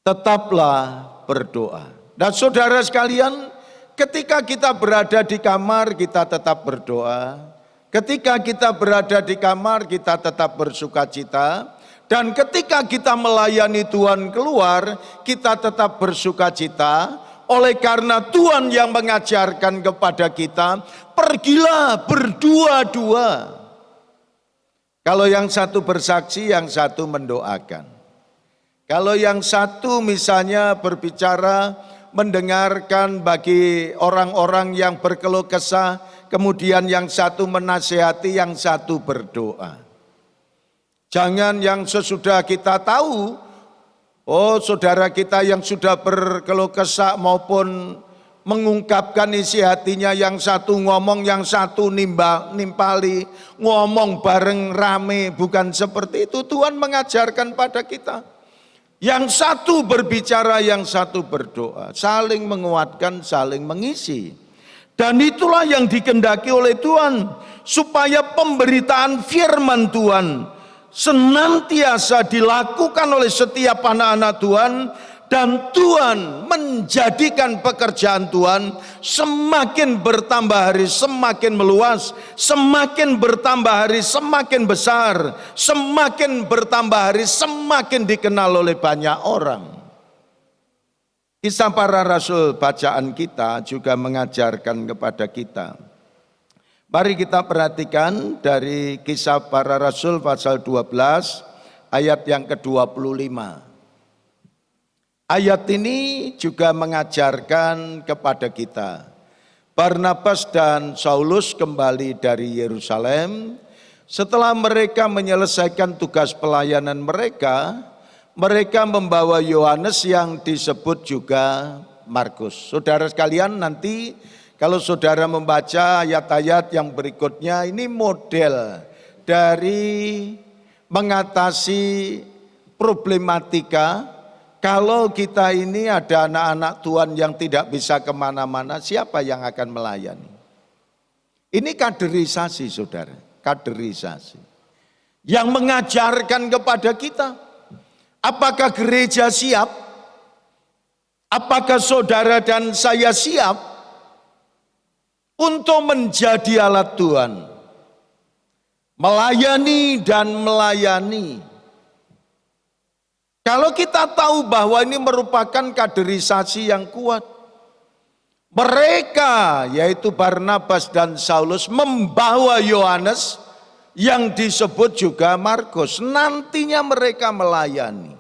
Tetaplah berdoa. Dan saudara sekalian, ketika kita berada di kamar, kita tetap berdoa. Ketika kita berada di kamar, kita tetap bersukacita. Dan ketika kita melayani Tuhan keluar, kita tetap bersukacita. Oleh karena Tuhan yang mengajarkan kepada kita, pergilah berdua-dua. Kalau yang satu bersaksi, yang satu mendoakan. Kalau yang satu misalnya berbicara, mendengarkan bagi orang-orang yang berkeluh kesah, kemudian yang satu menasihati, yang satu berdoa. Jangan yang sesudah kita tahu, oh saudara kita yang sudah berkeluh kesah maupun mengungkapkan isi hatinya, yang satu ngomong, yang satu nimpali, ngomong bareng rame, bukan seperti itu. Tuhan mengajarkan pada kita. Yang satu berbicara, yang satu berdoa, saling menguatkan, saling mengisi. Dan itulah yang dikehendaki oleh Tuhan, supaya pemberitaan firman Tuhan senantiasa dilakukan oleh setiap anak-anak Tuhan dan Tuhan menjadikan pekerjaan Tuhan semakin bertambah hari semakin meluas, semakin bertambah hari semakin besar, semakin bertambah hari semakin dikenal oleh banyak orang. Kisah para Rasul bacaan kita juga mengajarkan kepada kita. Mari kita perhatikan dari Kisah para Rasul pasal 12 ayat yang ke-25. Ayat ini juga mengajarkan kepada kita. Barnabas dan Saulus kembali dari Yerusalem. Setelah mereka menyelesaikan tugas pelayanan mereka, mereka membawa Yohanes yang disebut juga Markus. Saudara sekalian, nanti kalau saudara membaca ayat-ayat yang berikutnya, ini model dari mengatasi problematika. Kalau kita ini ada anak-anak Tuhan yang tidak bisa kemana-mana, siapa yang akan melayani? Ini kaderisasi, saudara, kaderisasi. Yang mengajarkan kepada kita, apakah gereja siap? Apakah saudara dan saya siap untuk menjadi alat Tuhan? Melayani dan melayani. Kalau kita tahu bahwa ini merupakan kaderisasi yang kuat, mereka yaitu Barnabas dan Saulus membawa Yohanes yang disebut juga Markus. Nantinya mereka melayani.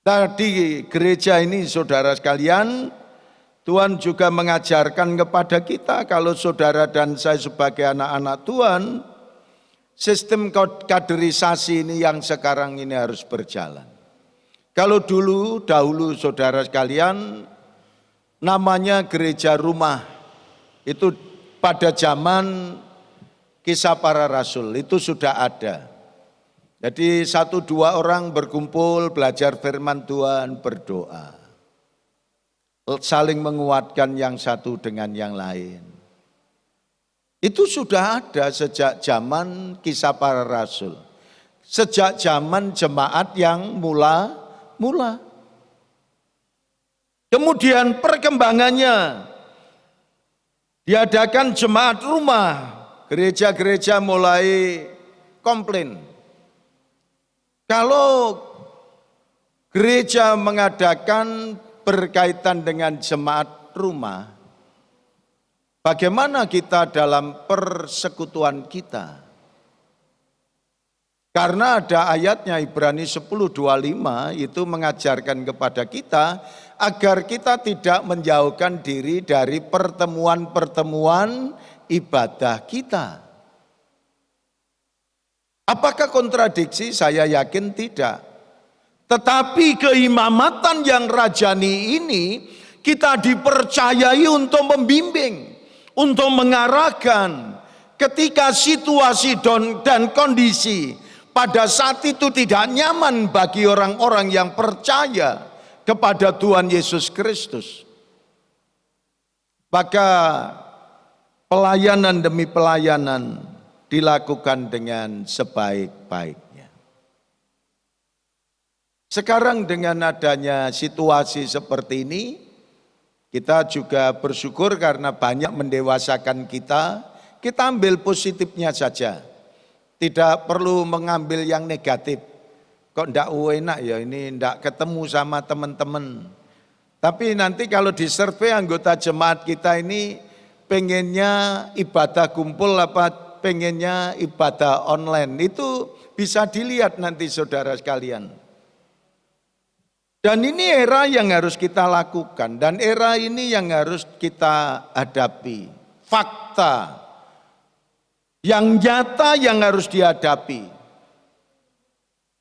Nah, di gereja ini saudara sekalian, Tuhan juga mengajarkan kepada kita kalau saudara dan saya sebagai anak-anak Tuhan, sistem kaderisasi ini yang sekarang ini harus berjalan. Kalau dahulu saudara sekalian, namanya gereja rumah. Itu pada zaman Kisah para Rasul, itu sudah ada. Jadi 1-2 orang berkumpul, belajar firman Tuhan, berdoa. Saling menguatkan yang satu dengan yang lain. Itu sudah ada sejak zaman Kisah para Rasul. Sejak zaman jemaat yang mula-mula. Kemudian perkembangannya diadakan jemaat rumah. Gereja-gereja mulai komplain. Kalau gereja mengadakan berkaitan dengan jemaat rumah, bagaimana kita dalam persekutuan kita? Karena ada ayatnya Ibrani 10:25 itu mengajarkan kepada kita agar kita tidak menjauhkan diri dari pertemuan-pertemuan ibadah kita. Apakah kontradiksi? Saya yakin tidak. Tetapi keimamatan yang rajani ini kita dipercayai untuk membimbing, untuk mengarahkan ketika situasi dan kondisi pada saat itu tidak nyaman bagi orang-orang yang percaya kepada Tuhan Yesus Kristus. Maka pelayanan demi pelayanan dilakukan dengan sebaik-baiknya. Sekarang dengan adanya situasi seperti ini, kita juga bersyukur karena banyak mendewasakan kita ambil positifnya saja. Tidak perlu mengambil yang negatif. Kok ndak enak ya ini ndak ketemu sama teman-teman. Tapi nanti kalau disurvei anggota jemaat kita ini pengennya ibadah kumpul apa pengennya ibadah online. Itu bisa dilihat nanti saudara sekalian. Dan ini era yang harus kita lakukan dan era ini yang harus kita hadapi. Fakta yang nyata yang harus dihadapi.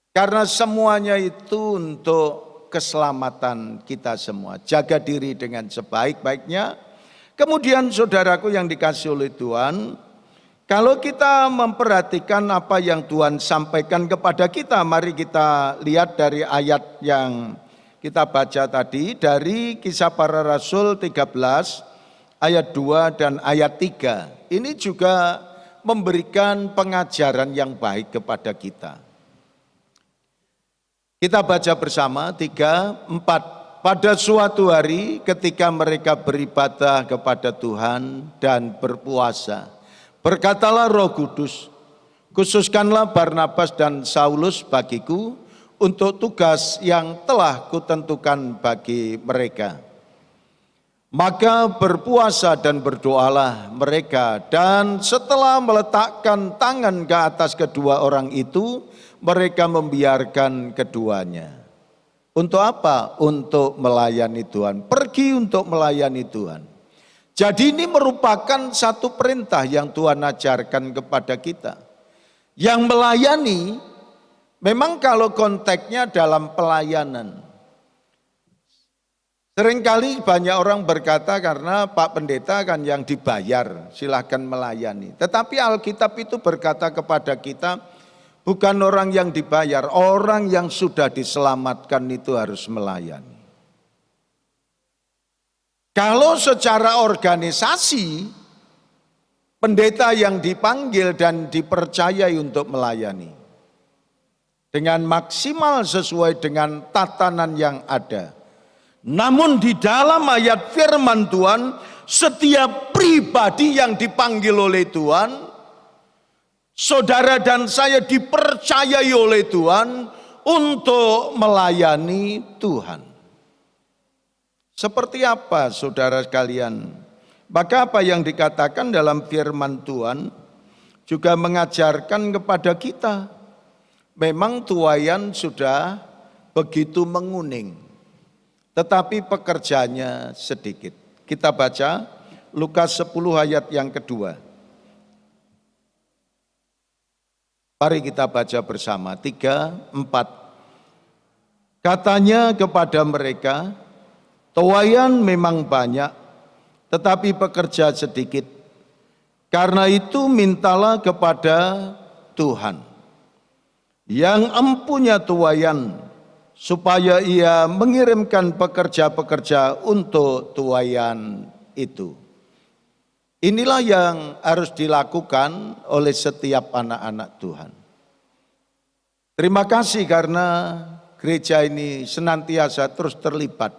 Karena semuanya itu untuk keselamatan kita semua. Jaga diri dengan sebaik-baiknya. Kemudian saudaraku yang dikasih oleh Tuhan, kalau kita memperhatikan apa yang Tuhan sampaikan kepada kita, mari kita lihat dari ayat yang kita baca tadi dari Kisah Para Rasul 13 ayat 2 dan ayat 3. Ini juga memberikan pengajaran yang baik kepada kita. Kita baca bersama 3, 4. Pada suatu hari ketika mereka beribadah kepada Tuhan dan berpuasa, berkatalah Roh Kudus, khususkanlah Barnabas dan Saulus bagiku untuk tugas yang telah kutentukan bagi mereka. Maka berpuasa dan berdoalah mereka, dan setelah meletakkan tangan ke atas kedua orang itu, mereka membiarkan keduanya. Untuk apa? Untuk melayani Tuhan. Pergi untuk melayani Tuhan. Jadi ini merupakan satu perintah yang Tuhan ajarkan kepada kita. Yang melayani, memang kalau konteksnya dalam pelayanan. Seringkali banyak orang berkata karena Pak Pendeta kan yang dibayar, silahkan melayani. Tetapi Alkitab itu berkata kepada kita, bukan orang yang dibayar, orang yang sudah diselamatkan itu harus melayani. Kalau secara organisasi, pendeta yang dipanggil dan dipercayai untuk melayani dengan maksimal sesuai dengan tatanan yang ada. Namun di dalam ayat firman Tuhan, setiap pribadi yang dipanggil oleh Tuhan, saudara dan saya dipercayai oleh Tuhan untuk melayani Tuhan. Seperti apa saudara sekalian? Maka apa yang dikatakan dalam firman Tuhan juga mengajarkan kepada kita. Memang tuaian sudah begitu menguning. Tetapi pekerjaannya sedikit. Kita baca Lukas 10 ayat yang kedua. Mari kita baca bersama 3, 4. Katanya kepada mereka, tuaian memang banyak, tetapi pekerja sedikit. Karena itu mintalah kepada Tuhan yang empunya tuaian, supaya ia mengirimkan pekerja-pekerja untuk tuaian itu. Inilah yang harus dilakukan oleh setiap anak-anak Tuhan. Terima kasih karena gereja ini senantiasa terus terlibat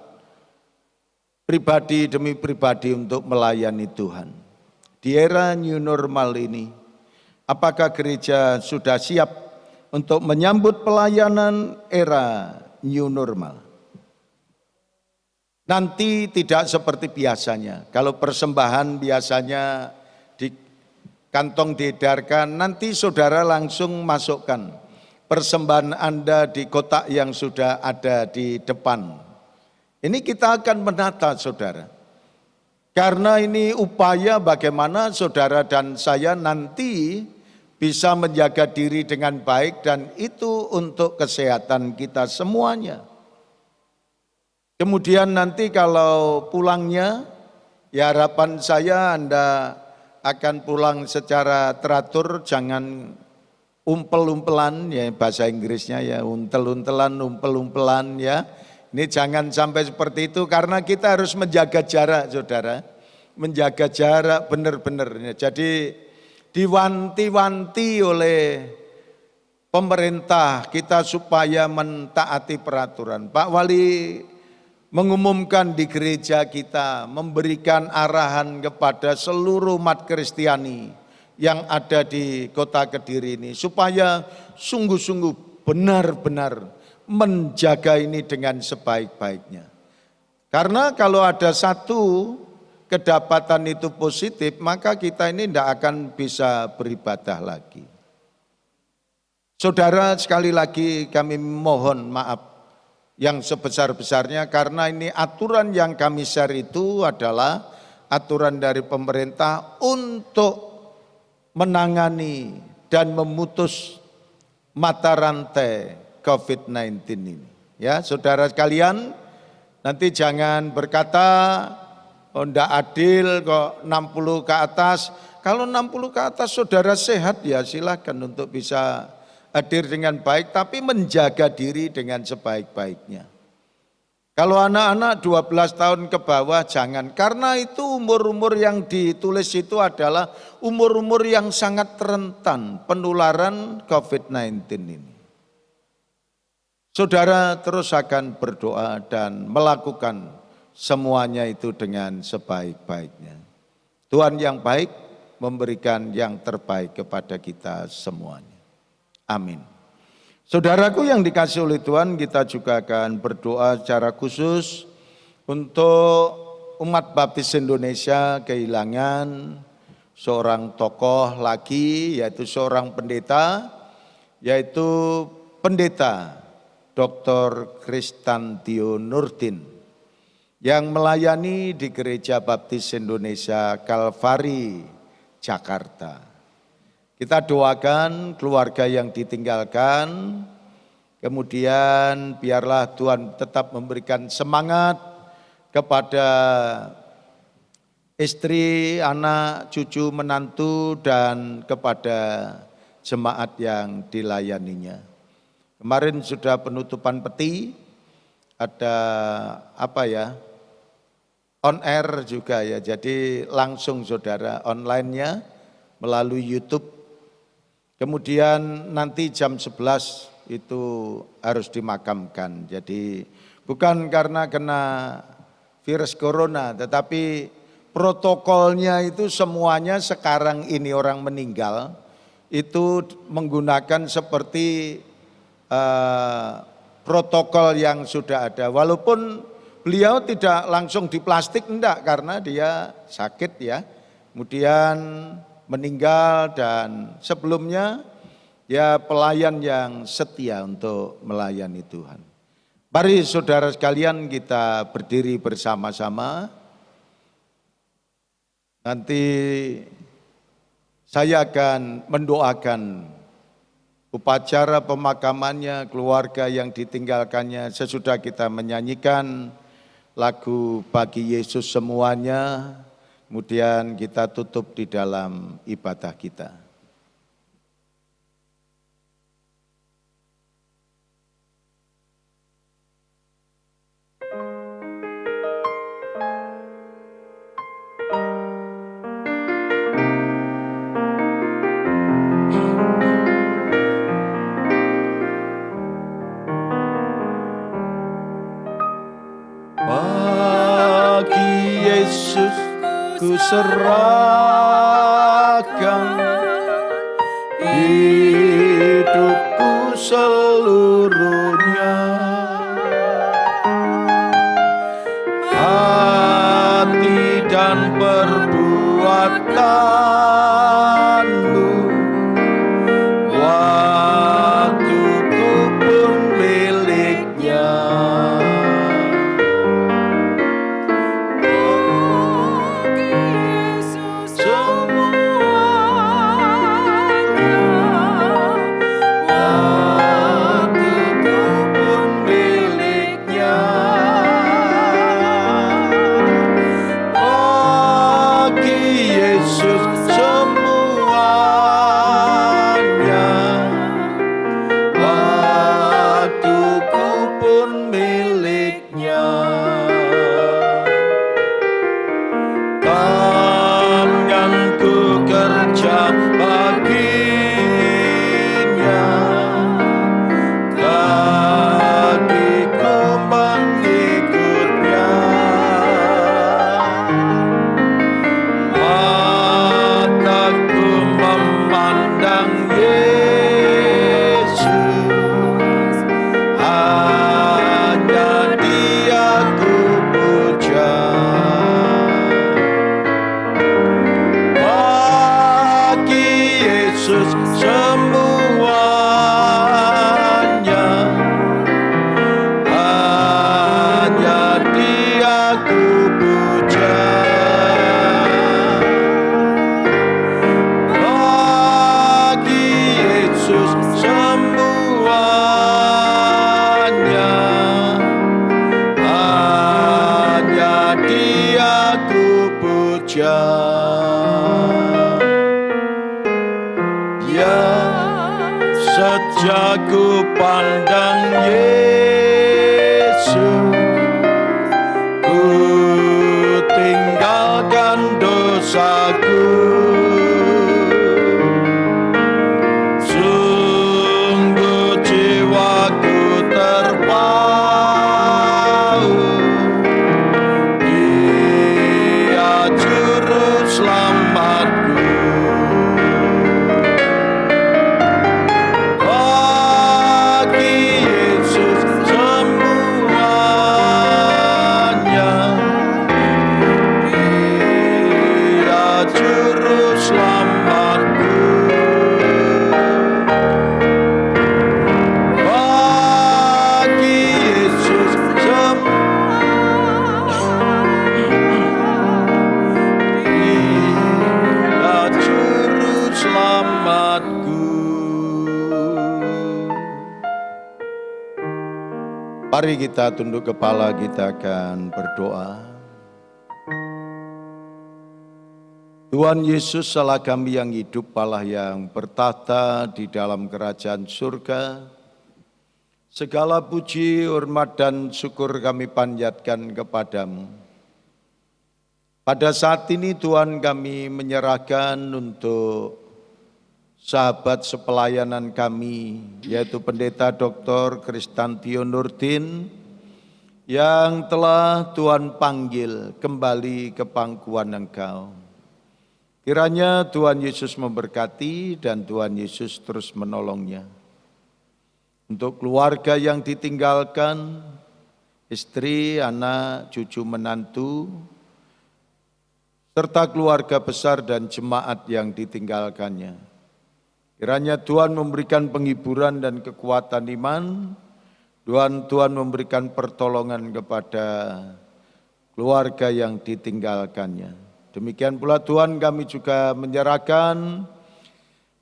pribadi demi pribadi untuk melayani Tuhan. Di era new normal ini, apakah gereja sudah siap untuk menyambut pelayanan era new normal? Nanti tidak seperti biasanya. Kalau persembahan biasanya di kantong diedarkan, nanti saudara langsung masukkan persembahan Anda di kotak yang sudah ada di depan. Ini kita akan menata saudara. Karena ini upaya bagaimana saudara dan saya nanti bisa menjaga diri dengan baik, dan itu untuk kesehatan kita semuanya. Kemudian nanti kalau pulangnya, ya harapan saya Anda akan pulang secara teratur, jangan umpel-umpelan, ya bahasa Inggrisnya ya, untel-untelan, umpel-umpelan ya. Ini jangan sampai seperti itu, karena kita harus menjaga jarak saudara. Menjaga jarak benar-benar. Jadi diwanti-wanti oleh pemerintah kita supaya mentaati peraturan. Pak Wali mengumumkan di gereja kita, memberikan arahan kepada seluruh umat Kristiani yang ada di kota Kediri ini, supaya sungguh-sungguh benar-benar menjaga ini dengan sebaik-baiknya. Karena kalau ada satu kedapatan itu positif, maka kita ini tidak akan bisa beribadah lagi. Saudara, sekali lagi kami mohon maaf yang sebesar-besarnya, karena ini aturan yang kami share itu adalah aturan dari pemerintah untuk menangani dan memutus mata rantai COVID-19 ini. Ya, saudara sekalian, nanti jangan berkata, oh enggak adil kok 60 ke atas. Kalau 60 ke atas saudara sehat ya silakan untuk bisa hadir dengan baik, tapi menjaga diri dengan sebaik-baiknya. Kalau anak-anak 12 tahun ke bawah jangan, karena itu umur-umur yang ditulis itu adalah umur-umur yang sangat rentan penularan COVID-19 ini. saudara terus akan berdoa dan melakukan semuanya itu dengan sebaik-baiknya. Tuhan yang baik memberikan yang terbaik kepada kita semuanya. Amin. Saudaraku yang dikasihi oleh Tuhan, kita juga akan berdoa secara khusus untuk umat Baptis Indonesia kehilangan seorang tokoh lagi, yaitu seorang pendeta, yaitu pendeta Dr. Kristantio Nurdin yang melayani di Gereja Baptis Indonesia Kalvari, Jakarta. Kita doakan keluarga yang ditinggalkan, kemudian biarlah Tuhan tetap memberikan semangat kepada istri, anak, cucu, menantu, dan kepada jemaat yang dilayaninya. Kemarin sudah penutupan peti, ada on air juga ya, jadi langsung saudara online-nya melalui YouTube. Kemudian nanti jam 11 itu harus dimakamkan. Jadi bukan karena kena virus corona, tetapi protokolnya itu semuanya sekarang ini orang meninggal itu menggunakan seperti protokol yang sudah ada. Walaupun beliau tidak langsung di plastik, enggak, karena dia sakit ya. Kemudian meninggal dan sebelumnya ya pelayan yang setia untuk melayani Tuhan. Mari saudara sekalian kita berdiri bersama-sama. Nanti saya akan mendoakan upacara pemakamannya, keluarga yang ditinggalkannya sesudah kita menyanyikan lagu Bagi Yesus Semuanya. Kemudian kita tutup di dalam ibadah kita. Bagi Yesus ku serahkan hidupku seluruhnya, hati dan perbuatanmu, waktuku pun miliknya. Sejak ku pandang Yesus, ku tinggalkan dosaku. Sungguh jiwaku Mari kita tunduk kepala, kita akan berdoa. Tuhan Yesus, Allah kami yang hidup, Allah yang bertata di dalam kerajaan surga, segala puji, hormat, dan syukur kami panjatkan kepadamu. Pada saat ini Tuhan kami menyerahkan untuk sahabat sepelayanan kami, yaitu Pendeta Dr. Kristantio Nurdin, yang telah Tuhan panggil kembali ke pangkuan Engkau. Kiranya Tuhan Yesus memberkati dan Tuhan Yesus terus menolongnya. Untuk keluarga yang ditinggalkan, istri, anak, cucu, menantu, serta keluarga besar dan jemaat yang ditinggalkannya. Kiranya Tuhan memberikan penghiburan dan kekuatan iman, Tuhan memberikan pertolongan kepada keluarga yang ditinggalkannya. Demikian pula Tuhan kami juga menyerahkan,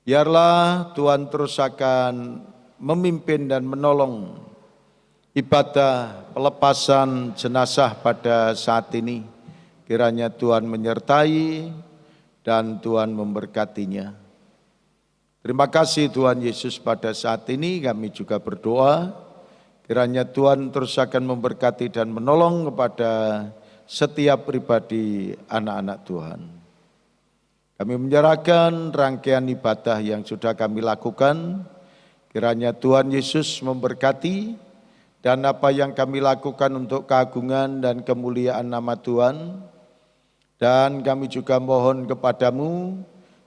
biarlah Tuhan terus akan memimpin dan menolong ibadah pelepasan jenazah pada saat ini. Kiranya Tuhan menyertai dan Tuhan memberkatinya. Terima kasih Tuhan Yesus, pada saat ini kami juga berdoa, kiranya Tuhan terus akan memberkati dan menolong kepada setiap pribadi anak-anak Tuhan. Kami menyerahkan rangkaian ibadah yang sudah kami lakukan, kiranya Tuhan Yesus memberkati, dan apa yang kami lakukan untuk keagungan dan kemuliaan nama Tuhan. Dan kami juga mohon kepadamu,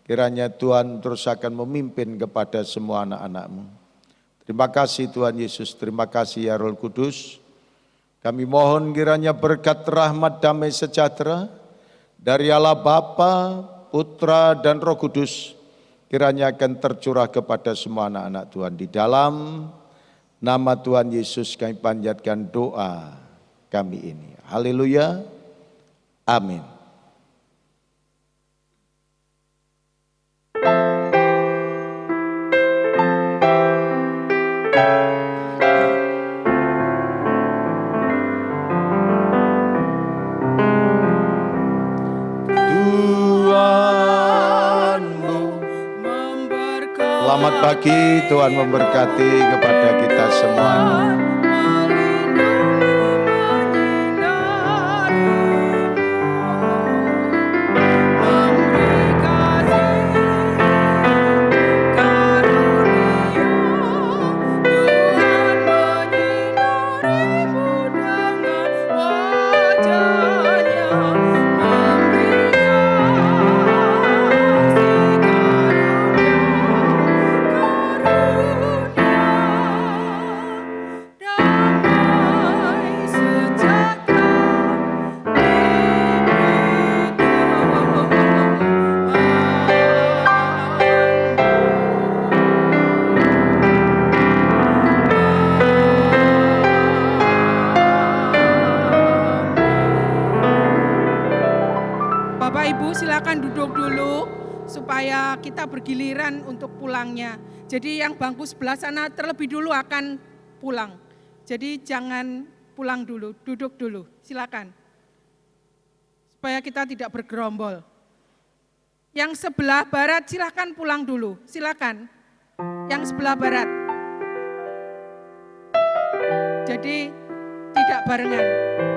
kiranya Tuhan terus akan memimpin kepada semua anak-anak-Mu. Terima kasih Tuhan Yesus, terima kasih ya Roh Kudus. Kami mohon kiranya berkat rahmat damai sejahtera dari Allah Bapa, Putra, dan Roh Kudus kiranya akan tercurah kepada semua anak-anak Tuhan. Di dalam nama Tuhan Yesus kami panjatkan doa kami ini. Haleluya, amin. Selamat pagi, Tuhan memberkati kepada kita semuanya. Kita bergiliran untuk pulangnya. Jadi yang bangku sebelah sana terlebih dulu akan pulang. Jadi jangan pulang dulu, duduk dulu, silakan. Supaya kita tidak bergerombol. Yang sebelah barat silakan pulang dulu, silakan. Yang sebelah barat. Jadi tidak barengan.